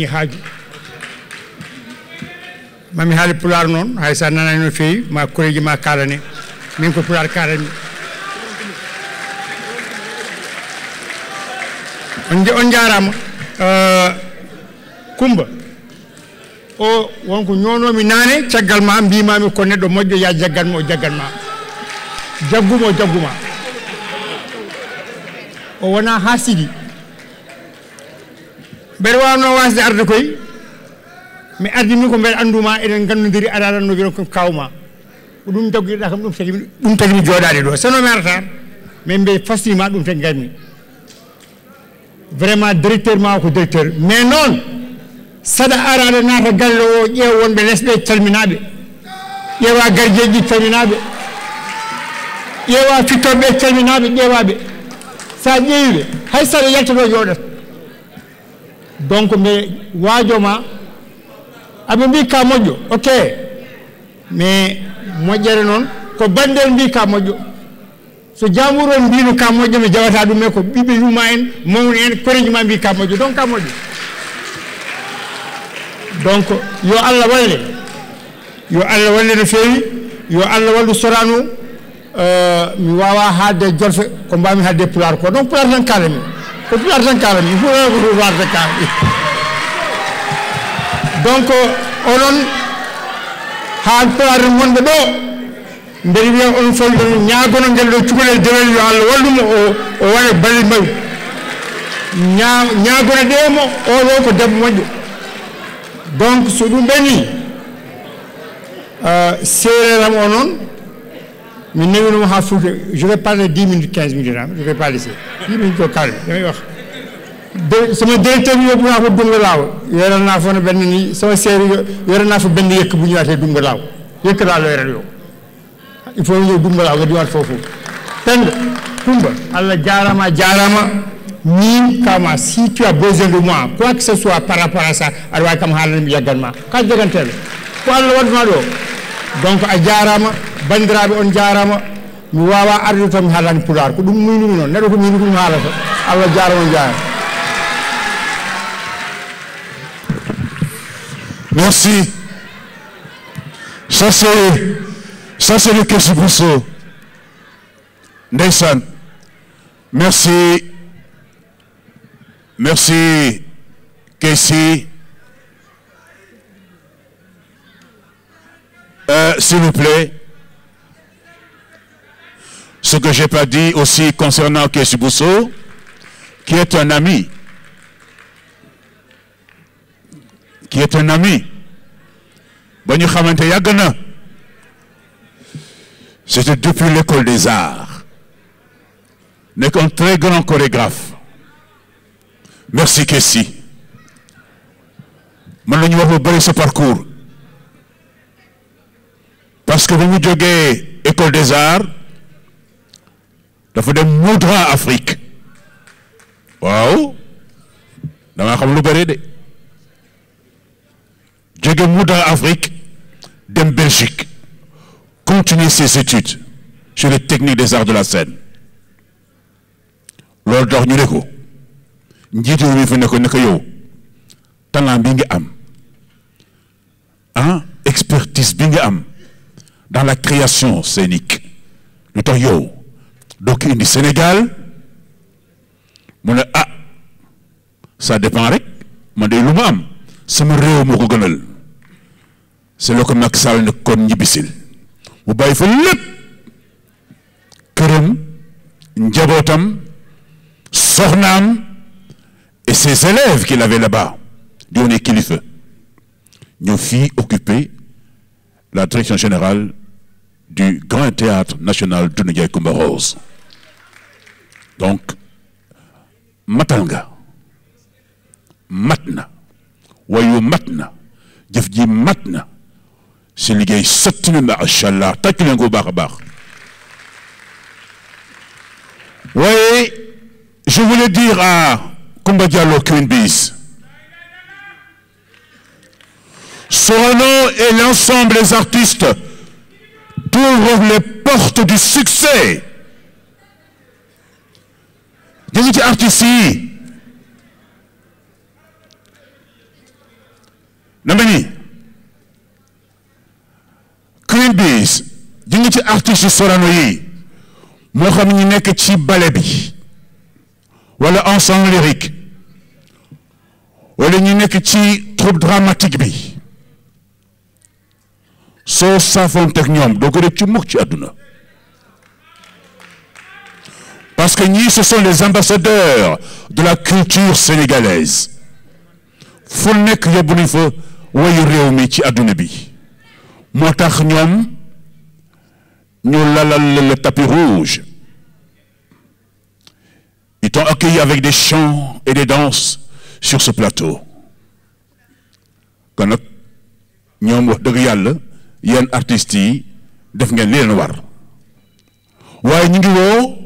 O: haaju mami haali pulaar noon hay sa nanani no feewi ma koreji ma kalane min ko pulaar kalani on jarama Kumba o wonko ñoonomi naane caggal ma mbimami ko neɗɗo moƴƴo ya jagganmo o jagganma jagguma o wona ha sidi mbeɗa wawno wasde arde koye mi ardini ko mbeɗa anduma eɗen gandodiri aɗa aranno wiron ko kawma ko ɗum jagguiɗa kam ɗum tagi mi jooɗade ɗo sono mi arata mais mbe fastima ɗum tagi garmi vraiment directeur ma ko directeur mais noon saɗa araɗa naata galle o ƴeew wonɓe lesɗe calminaɓe ƴeewa gardieji calminaɓe ƴeewa fittoɓe calminaɓe ƴeewaɓe sa ƴeewiɓe hay saɗa yaltaɗo jooɗat donc mbe waajoma aɓe mbi ka moƴƴo ok mais moƴƴere noon ko bandel mbi ka moƴƴo so jamuru on mbino ka moƴƴo mi jawata ɗum mais ko ɓiɓɓe yuma en mawni en koreji ma mbi ka moƴƴo donc ka moƴƴo donc yo Allah walle no feewi yo Allah wallu Sorano mi wawa haalde jolfe ko mbami haalde pulaar ko donc pulaar tan kalami ko pulaar tan kalami il faut ko pulaar tan kalami donc onon haal pulaar wonɓe ɗo mbeɗa wiya on fof ñaagono ngel ɗo cukalel dewel yo Allah wallumo o waɗa balle mbawi ñaagono ɗemo oɗo ko debbo moƴƴo donc so ɗum ɓeni séeréeram o noon mi nawinoma ha Fouta je vais parler 10 minutes 15 minutes je vais pas laisser 10 minutes ko kalme damay wax sama directeur bi yóbbu naa ko Dunga Laaw yoral naa fa benn ni sama séeréer yoral naa fa benn yëkk bu ñu waatee Dunga Laaw yëkk laa la yoral yow il faut ñëw Dunga Laaw nga diwaat foofu Penda Kumba Allah jaarama ni kama si tu as besoin de moi quoi que ce soit par rapport à ça aɗa wawi kam haalana mi yagganma ka jagantele ko Allah waɗuma ɗo donc a jarama bandiraɓe on jarama mi wawa arde to mi haalani pulaar ko ɗum muynumi noon neɗɗo ko muyni ko ɗum haalata Allah jarama on jarama.
A: Merci. Ça c'est le Kees Bousso. ndeysaan merci merci Kessi s'il vous plaît, ce que j'ai pas dit aussi concernant Kessi Bousso, qui est un ami, ba ñu xamante yàgg na, c'était depuis l'école des arts, nekk un très grand chorégraphe. Merci Kessi. mën nañu wax lu bëri sa parcours parce que ba mu jógee école des arts dafa dem Moudra Afrique waaw dama xam lu bëri de jóge Moudra Afrique dem Belgique continuer ses études sur les techniques des arts de la scène. loolu tax ñu ne ko njiitu mi fi ne ko yow talent bi nga am expertise bi nga am dans la création scénique lu tax yow donc indi Sénégal mu ne ça dépend rek man de lu ma am sama réew moo ko gënal. c'est le ko Macky Sall ne kon ñibbisil mu bàyyi fa lépp këram njabootam soxnaam et ses élèves qu'il avait là-bas di wone kilifa ñoo fii occupé la direction générale du Grand Théâtre National Doudou Ndiaye Coumba Rose. Donc matal nga mat na wayu mat na jëf ji mat na si liggéey sotti na macha allah tàcc leen ko baax a baax. Oui, je voulais dire à Coumba Diallo Queen Bees, Sorano et l'ensemble des artistes t'ouvrent les portes du succès. Gis nga ci artistes yi dama ni Queen Bees gis nga ci artistes Sorano yi moo xam ñu nekk ci ballet bi wala ensemble lyrique wala ñu nekk ci troupe dramatique bi soo saafoonteeg ñoom doo ko def ci mukk ci àdduna parce que ñii ce sont les ambassadeurs de la culture sénégalaise fu nekk yóbbu nañ fa wayu réew mi ci àdduna bi moo tax ñoom ñu lalal le tapis rouge. Ils t'ont accueilli avec des chants et des danses sur ce plateau. kon nag ñoom wax dëgg yàlla yéen artistes yi def ngeen li leen war waaye ñu ngi woo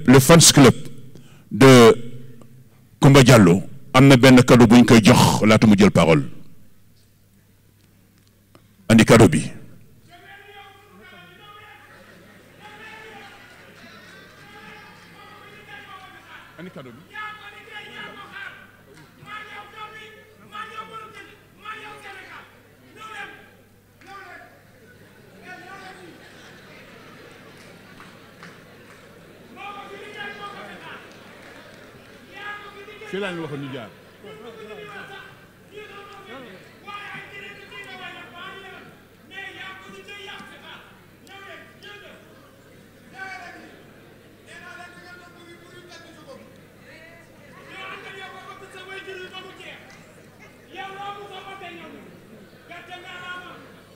A: le fans club de Coumba Diallo am na benn cadeau bu ñu koy jox laata mu jël parole andi cadeau bi. Ani cadeau bi. fii laa ñu waxoon ñu jaar.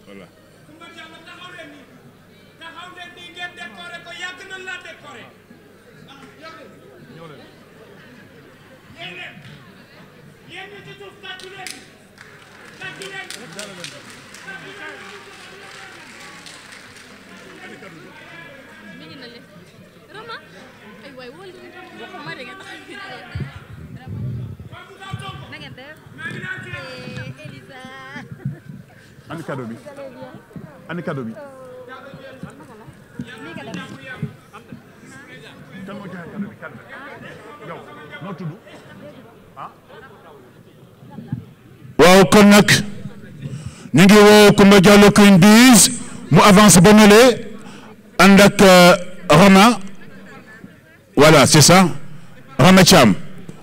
A: voilà. Ani cadeau bi. Ani cadeau bi. Kan moo joxe cadeau bi kan yow noo tudd waaw kon nag ñu ngi woo Coumba Diallo Queen Bees mu avance ba nale ànd ak Rama voilà c'est ça Rama Thiam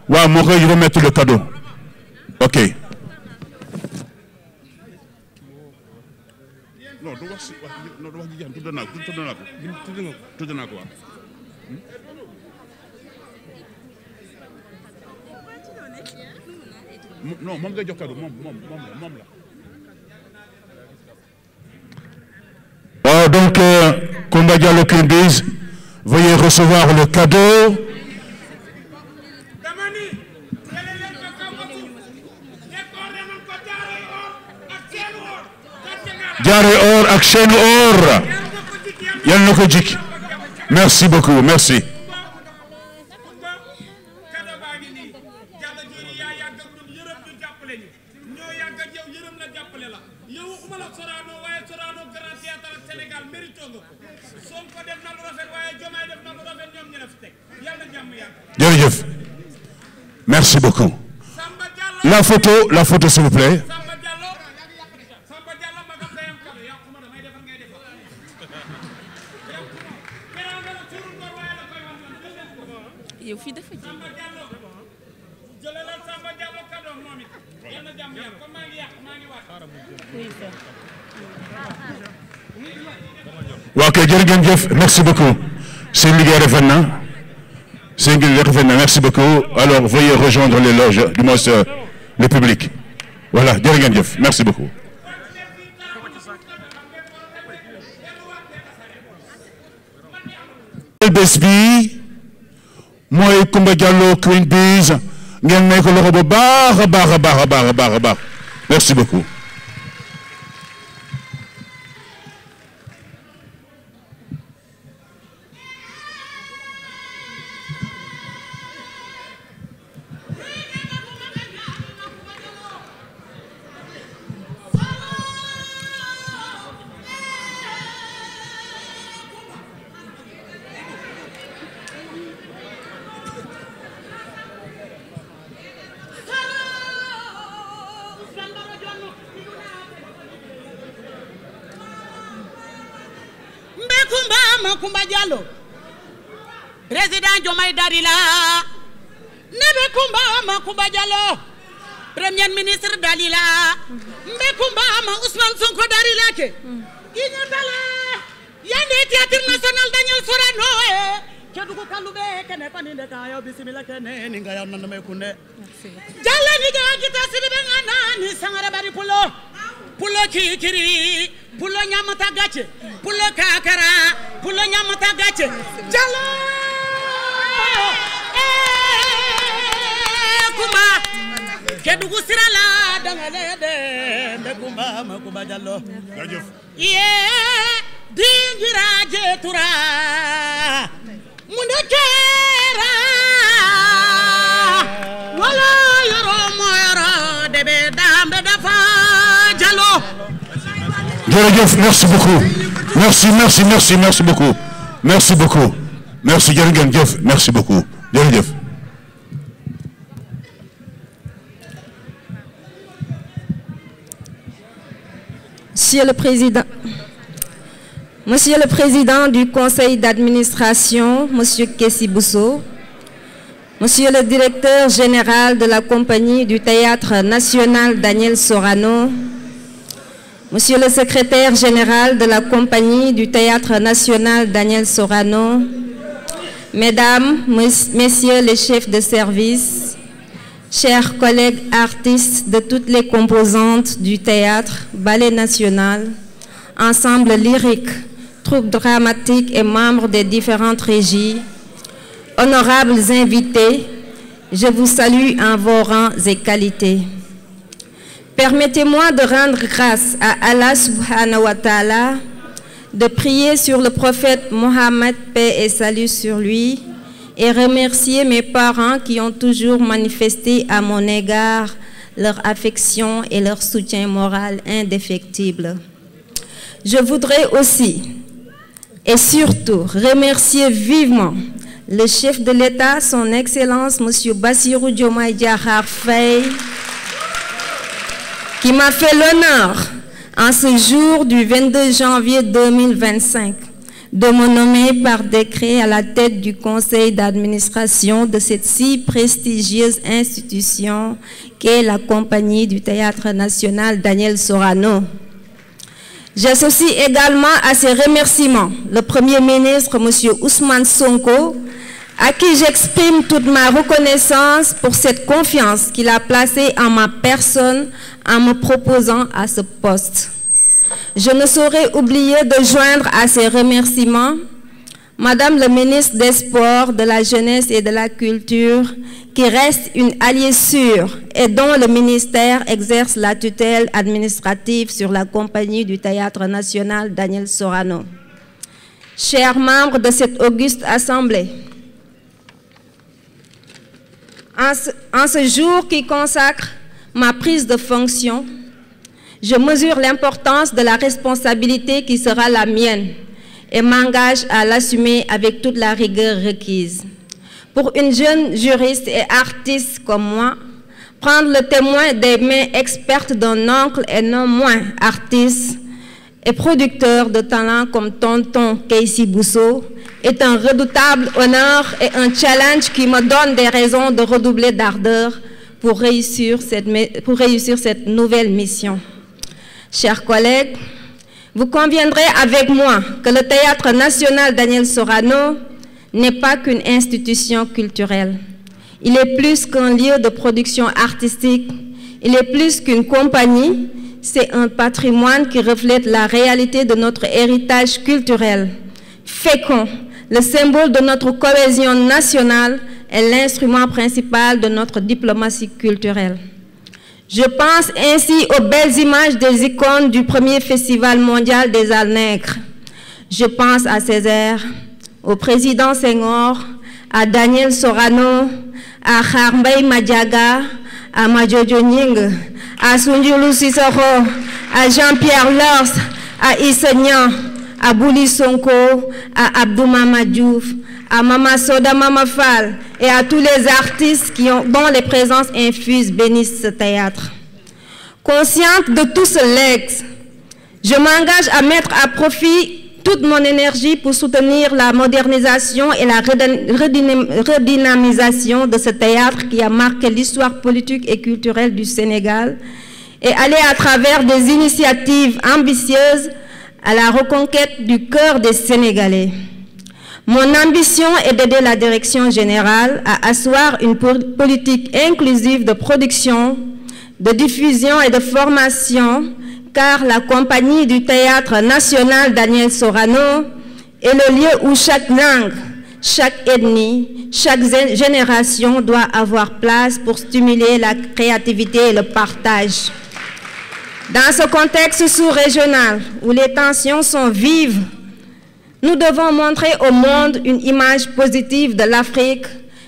A: waaw moo koy remettre le cadeau ok. non du wax non du wax ji jeex tudd naa ko waaw. non moom ngay jox cadeau moom la. Donc, Coumba Diallo Queen Biz, veuillez recevoir le cadeau. Jaare or ak chaîne or. Yal na ko jik. Merci beaucoup, merci. Jërëjëf. Merci beaucoup. La photo s'il vous plaît. waaw kay jërë ngeen jëf merci beaucoup seen liggéey rafet na merci beaucoup alors veuillez rejoindre les loges du moins le public voilà jërë ngeen jëf merci beaucoup. bés bi mooy Coumba Diallo Queen Biz ngeen may ko loxo bu baax a baax merci beaucoup.
P: Coumba Diallo président Diomaye Darila nebe Coumba Diallo premier ministre Dalila mbe Coumba Ousmane Sonko Darila ke iñu dala yande théâtre national Daniel Sorano kedugo kalube kene paninde kayo bismillah kene ninga yaw nan me kunde jalla ni ga kita sibe ngana ni sangara bari pulo kikiri pulo nyamata gache pulo kakara pulo nyamata gache jalo Coumba kedugu sirala dangale de Coumba Diallo ye dingira jetura munekera wala yoro moyoro debe dambe dafa Diallo.
A: Jërëjëf merci beaucoup merci beaucoup merci jërë ngeen jëf merci beaucoup jërëjëf.
Q: Monsieur le Président du Conseil d'administration, Monsieur Kessi Bousso, Monsieur le Directeur général de la Compagnie du Théâtre National Daniel Sorano, Monsieur le Secrétaire général de la Compagnie du Théâtre National Daniel Sorano, Mesdames, Messieurs les chefs de service, chers collègues artistes de toutes les composantes du théâtre, ballet national, ensemble lyrique, troupe dramatique et membres des différentes régies, honorables invités, je vous salue en vos rangs et qualités. Permettez-moi de rendre grâce à Allah subhanahu wa ta'ala, de prier sur le prophète Mohammed, paix et salut sur lui, et remercier mes parents qui ont toujours manifesté à mon égard leur affection et leur soutien moral indéfectible. Je voudrais aussi et surtout remercier vivement le chef de l'État, son Excellence, M. Bassirou Diomaye Diakhar Faye, qui m'a fait l'honneur, en ce jour du 22 janvier 2025, de me nommer par décret à la tête du conseil d'administration de cette si prestigieuse institution qu'est la Compagnie du Théâtre National Daniel Sorano. J'associe également à ces remerciements le Premier ministre, M. Ousmane Sonko, à qui j'exprime toute ma reconnaissance pour cette confiance qu'il a placée en ma personne en me proposant à ce poste. Je ne saurais oublier de joindre à ces remerciements Madame le ministre des Sports, de la Jeunesse et de la Culture, qui reste une alliée sûre et dont le ministère exerce la tutelle administrative sur la Compagnie du Théâtre National Daniel Sorano. Chers membres de cette auguste assemblée, en ce jour qui consacre ma prise de fonction, je mesure l'importance de la responsabilité qui sera la mienne et m'engage à l'assumer avec toute la rigueur requise. Pour une jeune juriste et artiste comme moi, prendre le témoin des mains expertes d'un oncle et non moins artiste et producteur de talent comme tonton Kessi Bousso est un redoutable honneur et un challenge qui me donne des raisons de redoubler d'ardeur pour réussir cette nouvelle mission. Chers collègues, vous conviendrez avec moi que le Théâtre National Daniel Sorano n'est pas qu'une institution culturelle. Il est plus qu'un lieu de production artistique, il est plus qu'une compagnie, c'est un patrimoine qui reflète la réalité de notre héritage culturel. Fécond, le symbole de notre cohésion nationale est l'instrument principal de notre diplomatie culturelle. Je pense ainsi aux belles images des icônes du premier Festival mondial des Arts nègres. Je pense à Césaire, au président Senghor, à Daniel Sorano, à Kharbey Madiaga, à Madjojo Nying, à Sundiulu Sissoko, à Jean-Pierre Lors, à Issa Niang, à Bouli Sonko, à Abdou Mama Diouf, à Mama Soda Mama Fall et à tous les artistes dont les présences infuses bénissent ce théâtre. Consciente de tout ce legs, je m'engage à mettre à profit toute mon énergie pour soutenir la modernisation et la redynamisation de ce théâtre qui a marqué l'histoire politique et culturelle du Sénégal et aller à travers des initiatives ambitieuses à la reconquête du cœur des Sénégalais. Mon ambition est d'aider la direction générale à asseoir une politique inclusive de production, de diffusion et de formation, car la Compagnie du Théâtre National Daniel Sorano est le lieu où chaque langue, chaque ethnie, chaque génération doit avoir place pour stimuler la créativité et le partage. Dans ce contexte sous-régional où les tensions sont vives, nous devons montrer au monde une image positive de l'Afrique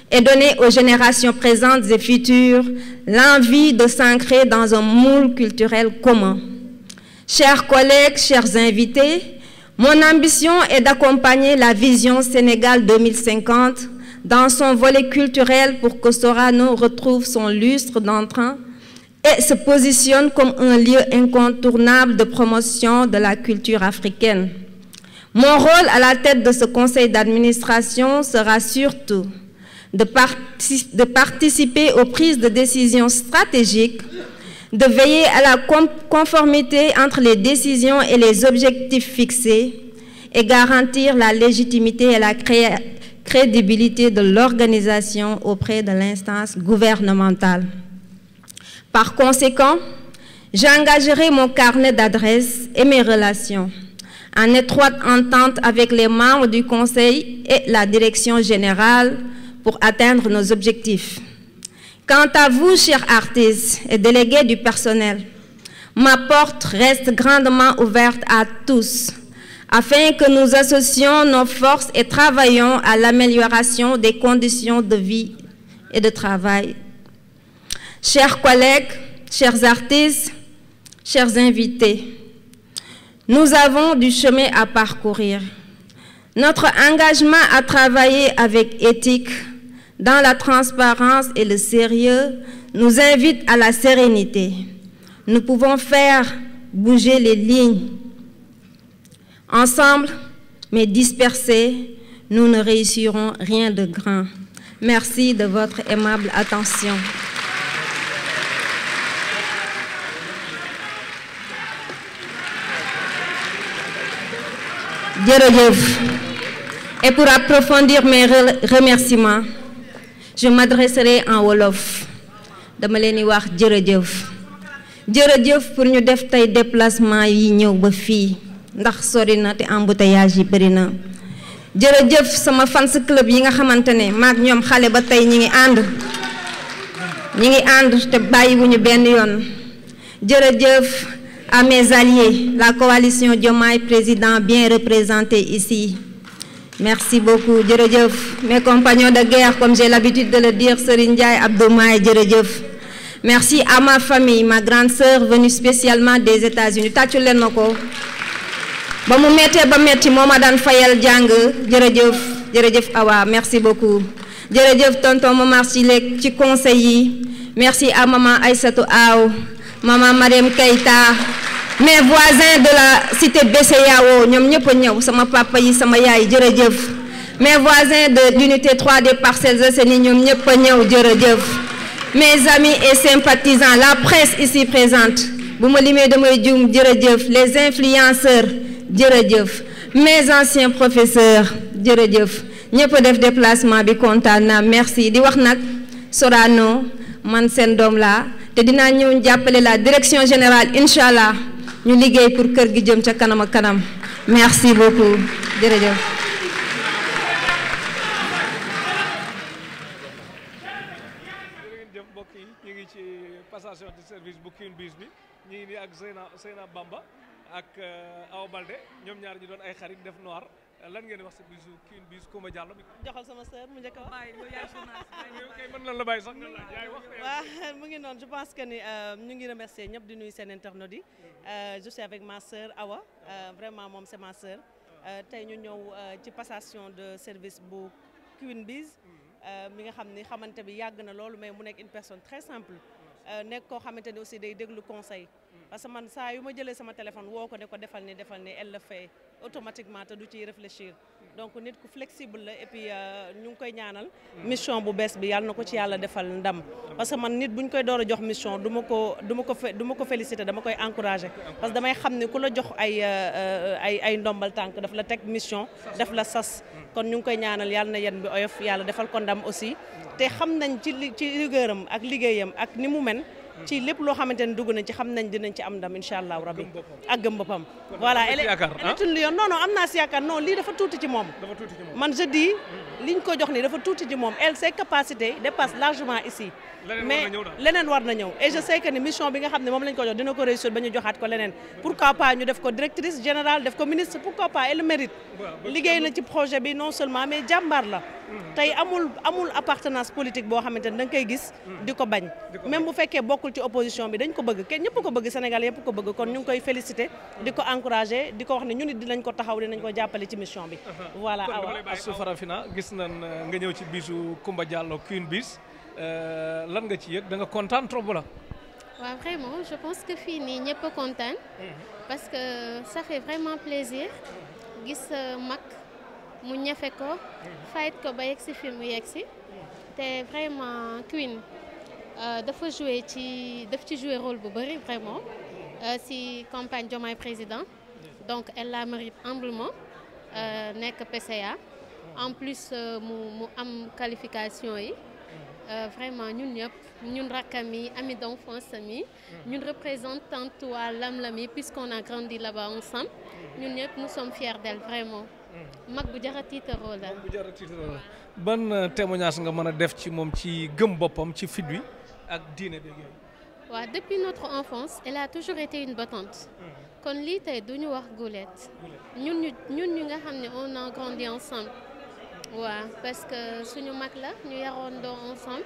Q: et donner aux générations présentes et futures l'envie de s'ancrer dans un moule culturel commun. Chers collègues, chers invités, mon ambition est d'accompagner la vision Sénégal 2050 dans son volet culturel pour que Sorano retrouve son lustre d'antan et se positionne comme un lieu incontournable de promotion de la culture africaine. Mon rôle à la tête de ce conseil d'administration sera surtout de participer aux prises de décisions stratégiques, de veiller à la conformité entre les décisions et les objectifs fixés et garantir la légitimité et la crédibilité de l'organisation auprès de l'instance gouvernementale. Par conséquent, j'engagerai mon carnet d'adresses et mes relations en étroite entente avec les membres du Conseil et la direction générale pour atteindre nos objectifs. Quant à vous, chers artistes et délégués du personnel, ma porte reste grandement ouverte à tous, afin que nous associons nos forces et travaillions à l'amélioration des conditions de vie et de travail. Chers collègues, chers artistes, chers invités, nous avons du chemin à parcourir. Notre engagement à travailler avec éthique, dans la transparence et le sérieux, nous invite à la sérénité. Nous pouvons faire bouger les lignes. Ensemble, mais dispersés, nous ne réussirons rien de grand. Merci de votre aimable attention. Jërëjëf. Et pour approfondir mes remerciements, je m'adresserai en wolof. Dama leen di wax jërëjëf. Jërëjëf pour ñu def tey déplacement yi ñëw ba fii ndax sori na te embouteillage yi bëri na. Jërëjëf sama fans club yi nga xamante ne maag ñoom xale ba tey ñi ngi ànd te bàyyiwuñu benn yoon. Jërëjëf à mes alliés, la coalition Diomaye Président bien représentée ici. Merci beaucoup. Jërëjëf mes compagnons de guerre, comme j'ai l'habitude de le dire, Serigne Ndiaye, Abdoumaye, jërëjëf. Merci à ma famille, ma grande sœur venue spécialement des États-Unis. Tàccu leen ma ko. Ba mu mettee ba metti moo ma daan fayal jàng. Jërëjëf Awa, merci beaucoup. Jërëjëf tonton Momar Silek ci conseil yi. Merci à maman Aïssatou Aw, maman Mariam Keita, mes voisins de la cité BCEAO, ñoom ñëpp a ñëw, sama papa yi sama yaay jërëjëf. Mes voisins de l'unité 3 des Parcelles Assainies, ñoom ñëpp a ñëw jërëjëf. Mes amis et sympathisants, la presse ici présente, bu ma limee damay juum jërëjëf. Les influenceurs jërëjëf. Mes anciens professeurs jërëjëf. ñëpp a def déplacement bi kontaan naa merci di wax nag Sorano man seen doom laa te dinaa ñëw jàppale la direction générale incha allah ñu liggéey pour kër gi jëm ca kanam ak kanam merci beaucoup jërëjëf.
R: passation de service bu Queen Biz bi ñu ngi nii ak Zeyna Bamba ak Awa Balde ñoom ñaar ñu doon ay xarit def noir lan ngeen di wax si bisu Queen Biz Coumba Diallo bi.
S: joxal sama sœur mu njëkk a wax.
R: kay mën lan la bàyyi sax nan la yaay wax.
S: waaw mu ngi noonu je pense que ni ñu ngi remercier ñëpp di nuyu seen internautes yi je suis avec ma sœur Awa vraiment moom c'est ma sœur tey ñu ñëw ci passation de service bu Queen Biz mi nga xam ni xamante bi yàgg na loolu mais mu nekk une personne très simple. nekk koo xamante ni aussi day déglu conseil parce que man saa yu ma jëlee sama téléphone woo ko ne ko defal ni elle le fait automatiquement te du ciy réfléchir donc nit ku flexible la et puis ñu ngi koy ñaanal mission bu bees bi yàlla na ko ci yàlla defal ndam parce que man nit bu ñu koy door a jox mission du ma ko féliciter dama koy encourager parce que damay xam ne ku la jox ay ndombal tànk daf la teg mission daf la sas kon ñu ngi koy ñaanal yàlla na yen bi oyof yàlla defal ko ndam aussi te xam nañ ci liggéeyam ak liggéeyam ak ni mu men ci lépp loo xamante ne dugg nañ ci xam nañ dinañ ci am ndam incha allah rabbi ak gëm boppam voilà elle est une lion non am naa si yaakaar non lii dafa tuuti ci moom man je dis liñ ko jox nii dafa tuuti ci moom elle ses capacités dépassent largement ici mais leneen war na ñëw et je sais que ni mission bi nga xam ne moom lañ ko jox dina ko réussir ba ñu joxaat ko leneen pourquoi pas ñu def ko directrice générale def ko ministre pourquoi pas elle le mérite liggéey na ci projet bi non seulement mais jàmbaar la tey amul appartenance politique boo xamante ne da nga koy gis di ko bañ même bu fekkee bokkul ci opposition bi dañ ko bëgg kenn ñëpp ko bëgg Sénégal yëpp ko bëgg kon ñu ngi koy féliciter di ko encourager di ko wax ne ñu nit dinañ ko taxaw dinañ ko jàppale ci mission bi voilà
R: Astou Farafina gis nañ nga ñëw ci bisu Coumba Diallo Queen Biz lan nga ci yëg da nga kontaan trop la
T: waaw vraiment je pense que fii nii ñëpp a kontaan parce que ça fait vraiment plaisir gis mag mu ñafe ko fayit ko ba yegg si fi mu yegg si te vraiment Queen dafa ci jouer rôle bu bëri vraiment si campagne Diomaye président donc elle la mérite humblement nekk PCA en plus mu am qualification yi vraiment ñun ñëpp ñun rakkam yi amis d'enfance mi ñun représentante waa Lam-Lam yi puisqu'on a grandi là-bas ensemble ñun ñëpp nous sommes fiers d'elle vraiment mag bu jar a tiitaroo la
R: ban témoignage nga mën a def ci moom ci gëm boppam ci fit wi ak diine beeg yooyu
T: waaw depuis notre enfance elle a toujours été une battante kon lii tey duñu wax goulette ñun ñu nga xam ne on a grandi ensemble waaw parce que suñu mag la ñu yaroondoo ensemble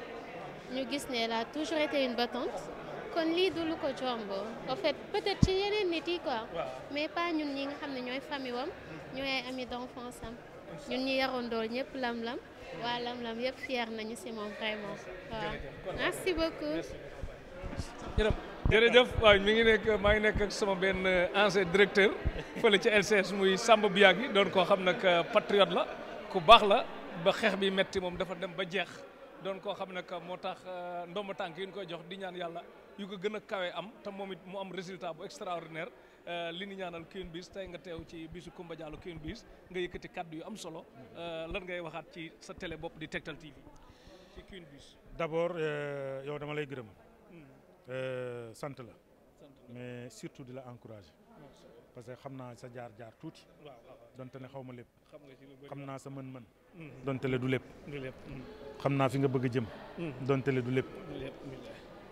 T: ñu gis ne elle a toujours été une battante kon lii du lu ko jomb en fait peut-être ci yeneen nit yi quoi mais pas ñun ñi nga xam ne ñooy famille wam ñooy ay amis d'enfance am ñun ñi yaroondoo ñëpp Lam-Lam waa Lam-Lam yëpp fier nañu ci moom vraiment waaw merci beaucoup
R: jërëjëf waaw mi ngi nekk maa ngi nekk ak sama benn ancien directeur fële ci LCS muy Samba Biagui doon koo xam nag patriote la ku baax la ba xeex bi metti moom dafa dem ba jeex doon koo xam nag moo tax ndomba tànk yi ñu koy jox di ñaan yàlla yu ko gën a kawe am te moom it mu am résultat bu extraordinaire li ñu ñaanal Queen Biz tey nga teew ci bisu Coumba Diallo Queen Biz nga yëkkati kaddu yu am solo lan ngay waxaat ci sa télé bopp di Tektal TV ci Queen Biz.
K: D'abord yow dama lay gërëm sant la mais surtout di la encourager parce que xam naa sa jaar-jaar tuuti donte ne xaw ma lépp xam naa sa mën-mën donte le du lépp xam naa fi nga bëgg a jëm donte le du lépp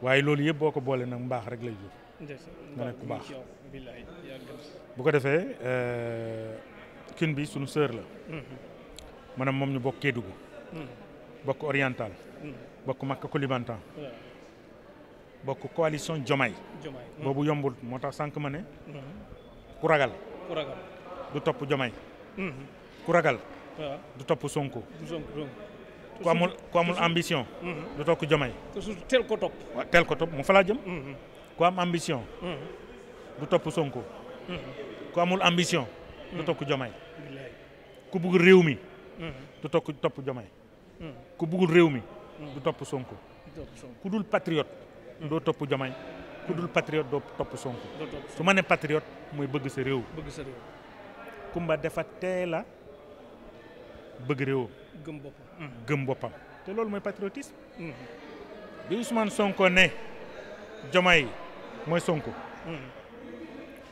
K: waaye loolu yëpp boo ko boole nag mbaax rek lay jur nga nekk ku baax bu ko defee Queen Biz sunu sœur la maanaam moom ñu bokk Kédougou bokk oriental bokk Makka Koulibantang bokk coalition Diomaye boobu yombul moo tax sànq ma ne ku ragal du topp Diomaye ku ragal du topp Sonko ku amul ambition du topp Diomaye
R: teel ko topp
K: waaw teel ko topp mu fa laa jëm ku am ambition du topp Sonko ku amul ambition du topp Diomaye ku bëgg réew mi du topp Diomaye ku bëggul réew mi du topp Sonko ku dul patriote doo topp Diomaye ku dul patriote doo topp Sonko su ma ne patriote mooy bëgg sa réew Coumba dafa teel a bëgg réewam gëm boppam te loolu mooy patriotisme bi Ousmane Sonko ne Diomaye mooy Sonko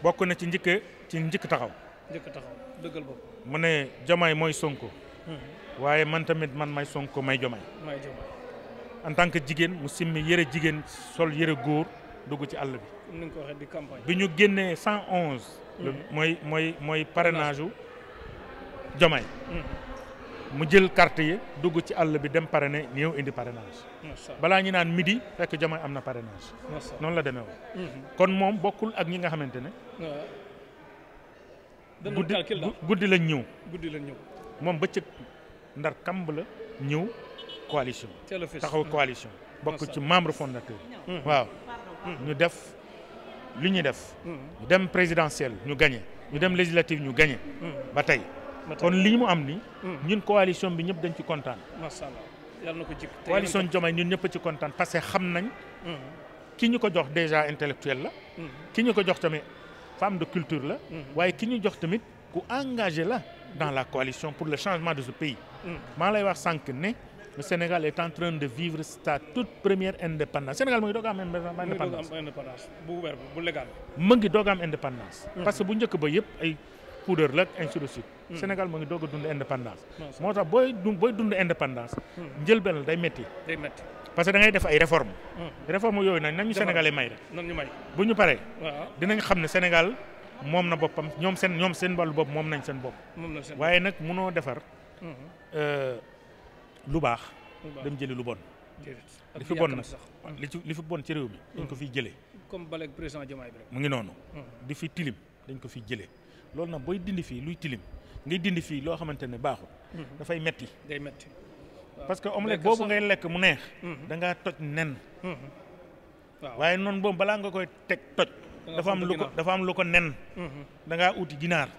K: bokk na ci njëkk taxaw
R: dëggal bopp
K: mu ne Diomaye mooy Sonko waaye man tamit man may Sonko may Diomaye en tant que jigéen mu simmi yëre jigéen sol yëre góor dugg ci àll bi
R: ni nga ko waxee di campagne
K: bi ñu génnee 111 mooy parrainage u Diomaye mu jël carte yi dugg ci àll bi dem parrainer ñëw indi parrainage balaa ñu naan midi fekk Diomaye am na parrainage noonu la demee woon kon moom bokkul ak ñi nga xamante ne guddi lañ ñëw moom bëccëg ndar kamb la ñëw coalition taxaw coalition bokk ci membre fondateur waaw ñu def li ñuy def ñu dem présidentielle ñu gagné ñu dem législative ñu gagné ba tey kon lii mu am ni ñun coalition bi ñëpp dañ ci kontaan
R: yàlla na ko jik
K: coalition Diomaye ñun ñëpp ci kontaan parce que xam nañ ki ñu ko jox déjà intellectuel la ki ñu ko jox tamit femme de culture la waaye ki ñu jox tamit ku engagé la dans la coalition pour le changement de ce pays maa lay wax sànq ne le Sénégal est en train de vivre sa toute première indépendance Sénégal mu ngi doog a am indépendance
R: bu légal
K: mu ngi doog a am indépendance parce que bu njëkk ba yëpp ay poudre la ainsi de suite Sénégal mu ngi doog a dund indépendance moo tax booy dund indépendance njëlbeen day métti parce que da ngay def ay réformes réformes yooyu nag nañu Sénégalais may rek bu ñu paree dinañ xam ne Sénégal moom na boppam ñoom seen wàllu bopp moom nañ seen bopp waaye nag munoo defar lu baax dem jëli lu bon li fi bon nag li fi bon ci réew mi dañ ko fiy jëlee
R: comme bale président Diomaye bi rek
K: mu ngi noonu di fi tilim dañ ko fiy jëlee loolu nag booy dindi fii luy tilim ngay dindi fii loo xamante ne baaxul dafay metti
R: day metti
K: parce que omelette boobu ngay lekk mu neex da ngaa toj nen waaye noonu boobu balaa nga koy teg toj dafa am lu ko nen da ngaa uti ginaar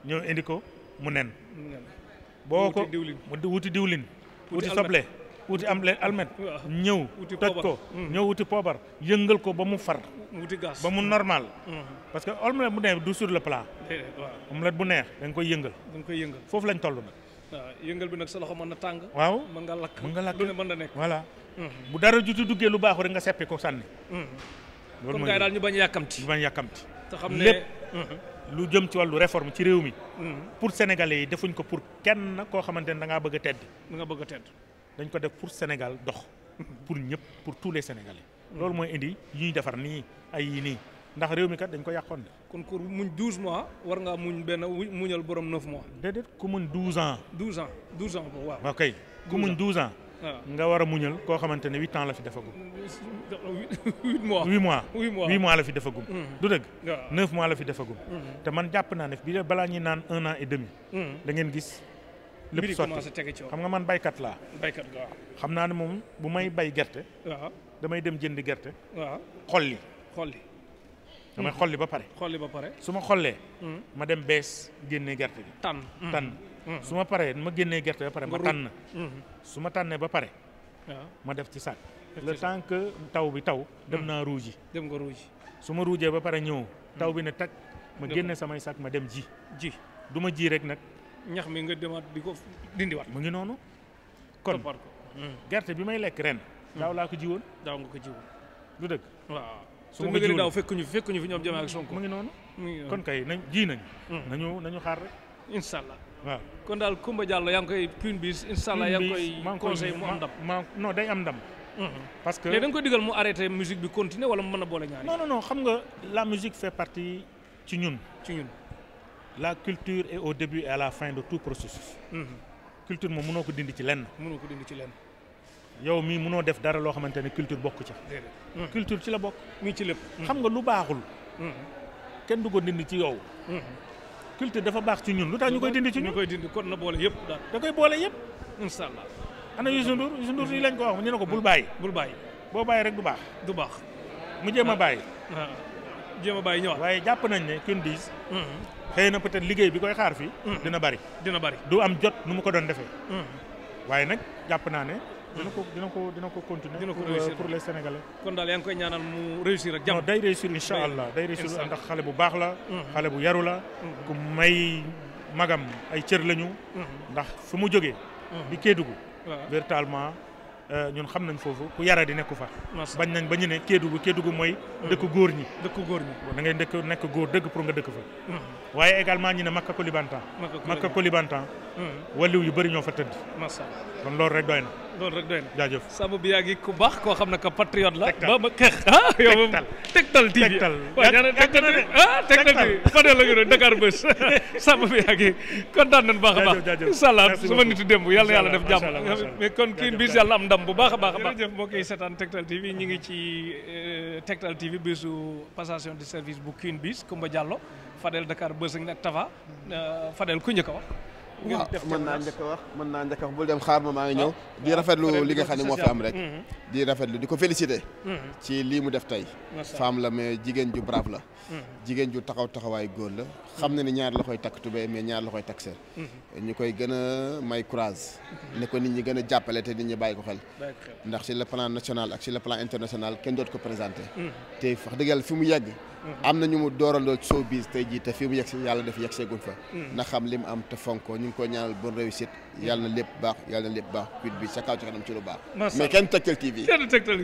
K: ñëw indi ko mu nen boo ko wuti diwlin wuti soble wuti almet ñëw toj ko ñëw wuti poobar yëngal ko ba mu far ba mu normal parce que omelette bu neex du sur le plat omelette bu neex da nga koy yëngal foofu lañ toll nag
R: waaw yëngal bi nag sa loxo mën na tàng
K: waaw
R: mën nga lakk
K: lu
R: ne mën na nekk
K: voilà bu dara jutu duggee lu baaxu rek nga seppi ko sànni
R: loolu mooy daal ñu bañ yàkkamti
K: te xam ne lépp lu jëm ci wàllu réforme ci réew mi pour sénégalais yi defuñ ko pour kenn koo xamante ne da ngaa bëgg a tedd dañ ko def pour Sénégal dox pour ñëpp pour tous les sénégalais loolu mooy indi yi ñuy defar nii ay yii nii ndax réew mi kat dañ ko yàqoon de
R: kon ku muñ 12 mois war ngaa muñ benn muñal borom 9 mois
K: déedéet ku muñ 12 ans
R: waaw
K: ok ku muñ 12 ans nga war a muñal koo xamante ne 8 ans la fi defagum 8 mois la fi defagum du dëgg 9 mois la fi defagum te man jàpp naa ne bi balaa ñuy naan 1 an et demi da ngeen gis lépp sotti xam nga man baykat laa xam naa ne moom bu may bay gerte damay dem jëndi gerte xolli
R: xolli.
U: damay xolli ba pare.
R: xolli ba pare.
U: su ma xollee. ma dem bees génnee gerte gi. tànn su ma paree ma génnee gerte ba pare ma tànn. su ma tànnee ba pare. ma def ci sac. le temps que taw bi taw. dem naa ruuji.
R: dem nga ruuji.
U: su ma ruujee ba pare ñëw. taw bi ne tag ma génne samay sac ma dem ji. du ma ji rek nag.
R: ñax mi nga demaat di ko dindiwaat.
U: mu ngi noonu. kon gerte bi may lekk ren. daaw laa ko jiwoon.
R: daaw nga ko jiwoon.
U: du dëgg.
R: waaw
U: su ma ko jiwoon
R: daaw fekkuñu fi ñoom Diomaye ak Sonko.
U: mu ngi noonu. kon kay ji nañu. nañu xaar rek.
R: incha allah.
U: waaw
R: kon daal Coumba Diallo yaa ngi koy Queen Biz incha allah yaa ngi koy conseil mu am ndam.
U: non day am ndam. parce que
R: mais da nga koy digal mu arrêté musique bi continuer wala mu mën a boole ñaari.
U: non xam nga la musique fait partie ci ñun. La culture est au début et à la fin de tout processus. culture moom mënoo ko dindi ci lenn. yow mii mënoo def dara loo xamante ne culture bokk ca. culture ci la bokk.
R: mi ci lépp.
U: xam nga lu baaxul. kenn du ko dindi ci yow. culture dafa baax ci ñun lu tax ñu koy dindi ci ñun.
R: ñu koy dindi kon na boole yëpp daal.
U: da koy boole yëpp.
R: incha allah.
U: ana Youssou Ndour nii lañ ko wax ñu ne ko bul bàyyi. boo bàyyi rek du baax. mu jéem a bàyyi.
R: jéem a bàyyi ñëwaat.
U: waaye jàpp nañ ne Queen Biz. xëy na peut-être liggéey bi koy xaar fii. dina bari. du am jot nu mu ko doon defee. waaye nag jàpp naa ne. dina ko continuer.
R: dina ko réussir
U: pour les Sénégalais.
R: kon daal yaa ngi koy ñaanal mu réussir ak jàmm.
U: day réussir incha allah day réussir ndax xale bu baax la. xale bu yaru la. ku may magam ay cër lañu. ndax fu mu jógee. di Kédougou. véritablement ñun xam nañ foofu ku yara di nekku fa. bañ nañ ba ñu ne Kédougou mooy. dëkk góor ñi. da ngay nekk góor dëgg pour nga dëkk fa. waaye également ñu ne Makka Koulibantang. waliw yu bëri ñoo fa tëdd. kon loolu rek doy na. jaajëf.
R: Samba Biagui ku baax koo xam ne que patriote la. ba xeex yow moom Tektal TV. Tektal TV Fadel la ñu doon Dakar Buzz. Samba Biagui kontaan nañu baax a baax. incha allah suma nitu démb yàlla yàlla def jàmm. mais kon Queen Biz yàlla am ndam bu baax a baax a baax. jërëjëf mbokk yi seetaan Tektal TV ñu ngi ci Tektal TV bésu passation de service bu Queen Biz Coumba Diallo Fadel Dakar Buzz ak Tafa Fadel ku njëkk a wax.
V: waaw mën naa njëkk a wax bul dem xaar ma maa ngi ñëw di rafetlu li nga xam ne moo fi am rek di rafetlu di ko féliciter ci lii mu def tey femme la mais jigéen ju brave la jigéen ju taxawaay góor la xam na ni ñaar la koy takk tubéy mais ñaar la koy takk seer ñu koy gën a may courage ne ko nit ñi gën a jàppale te nit ñi bàyyi ko xel ndax sur le plan national ak sur le plan international kenn dootu ko présenté te wax dëgg yàlla fi mu yegg am na ñu mu doorandoo showbiz tey jii te fi mu yegg si yàlla def yegg seeguñ fa ndax xam li mu am te fonk ko ñu ngi ko ñaanal bonne réussite yàlla na lépp baax Queen Biz ca kaw ci kanam ci lu baax mais kenn Tektal TV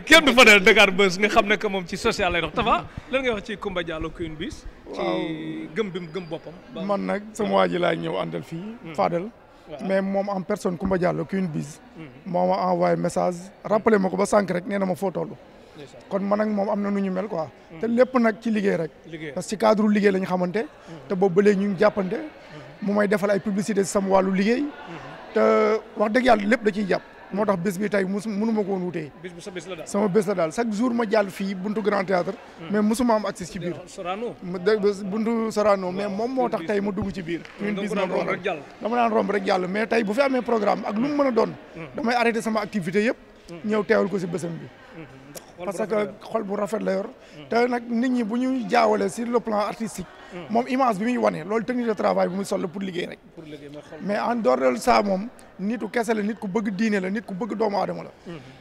R: kenn du Fadel Dakar Buzz nga xam ne que moom ci social lay dox Tafa lan ngay wax ci Coumba Diallo Queen Biz ci gëm bi mu gëm boppam
W: man nag sama waa ji laa ñëw àndal fii Fadel mais moom en personne Coumba Diallo Queen Biz moo ma envoyé message rappelé ma ko ba sànq rek nee na ma foo toll kon man ak moom am na nu ñu mel quoi te lépp nag ci liggéey rek parce que ci cadre liggéey la ñu xamante te boobu ba léegi ñu ngi jàppante mu may defal ay publicité ci sama wàllu liggéey te wax dëgg yàlla lépp da ciy jàpp moo tax bés bi tey mënu ma ko woon wutee sama bés la daal chaque jour ma jàll fii buntu Grand Théâtre mais mosuma am accès ci biir buntu Sorano mais moom moo tax tey ma dugg ci biir Queen Biz dama naan romb rek jàll mais tey bu fi amee programme ak lu mu mën a doon damay arrêté sama activité yëpp ñëw teewal ko ci bésam bi parce que xol bu rafet la yor te nag nit ñi bu ñu jaawale sur le plan artistique moom image bi muy wane loolu technique de travail bu muy sol pour liggéey rek mais en dehors de ça moom nitu kese la nit ku bëgg diine la nit ku bëgg doomu aadama la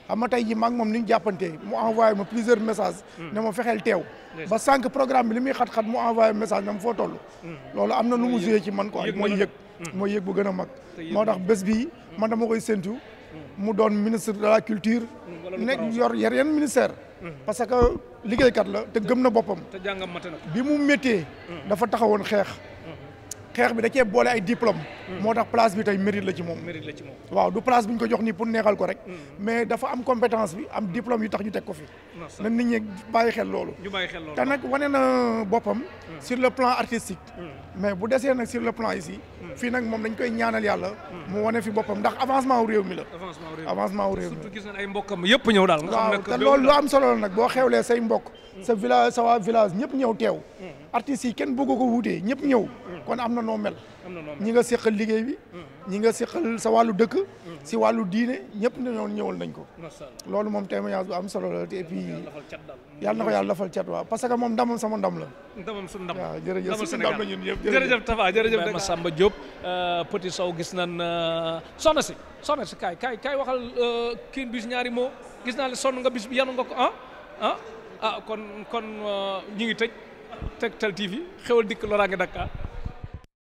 W: xam nga tey ji maag moom ni ñu jàppantee mu envoyé ma plusieurs messages ne ma fexeel teew ba sànq programme bi li muy xat-xat mu envoyé message ne ma foo toll loolu am na lu mu joué ci man quoi mooy yëg bu gën a mag moo tax bés bi man dama koy séntu mu doon ministre de la culture nekk yor yenn ministère parce que liggéeykat la te gëm na boppam bi mu méttee dafa taxawoon xeex bi da cee boole ay diplôme moo tax place bi tey mérite la ci moom waaw du place bi ñu ko jox nii pour neexal ko rek mais dafa am compétence bi am diplôme yu tax ñu teg ko fi na nit ñi bàyyi xel loolu te nag wane na boppam sur le plan artistique mais bu desee nag sur le plan ici fii nag moom dañ koy ñaanal yàlla mu wane fi boppam ndax avancement wu réew mi la avancement wu réew mi
R: surtout gis nañ ay mbokkam yëpp ñëw daal nga xam ne
W: te loolu lu am solo la nag boo xewlee say mbokk sa village sa waa village ñëpp ñëw teew artistes yi kenn bëgg ko wuutee ñëpp ñëw kon am na noo mel ñi nga seqal liggéey bi ñi nga seqal sa wàllu dëkk si wàllu diine ñëpp ñëwal nañ ko loolu moom témoignage bu am solo la et puis yàlla na ko yàlla lafal cat waaw parce que moom ndamam sama ndam la
R: ndamam su ndam
W: waaw jërëjëf su ndam la ñun ñëpp
R: jërëjëf Tafa jërëjëf Massamba Diop Petit Sow gis nan soxna si kaay waxal Queen Biz ñaari moo gis naa ne sonn nga bis bi yanu nga ko kon ñi ngi tëj Tektal TV xewal dikk loraange Dakar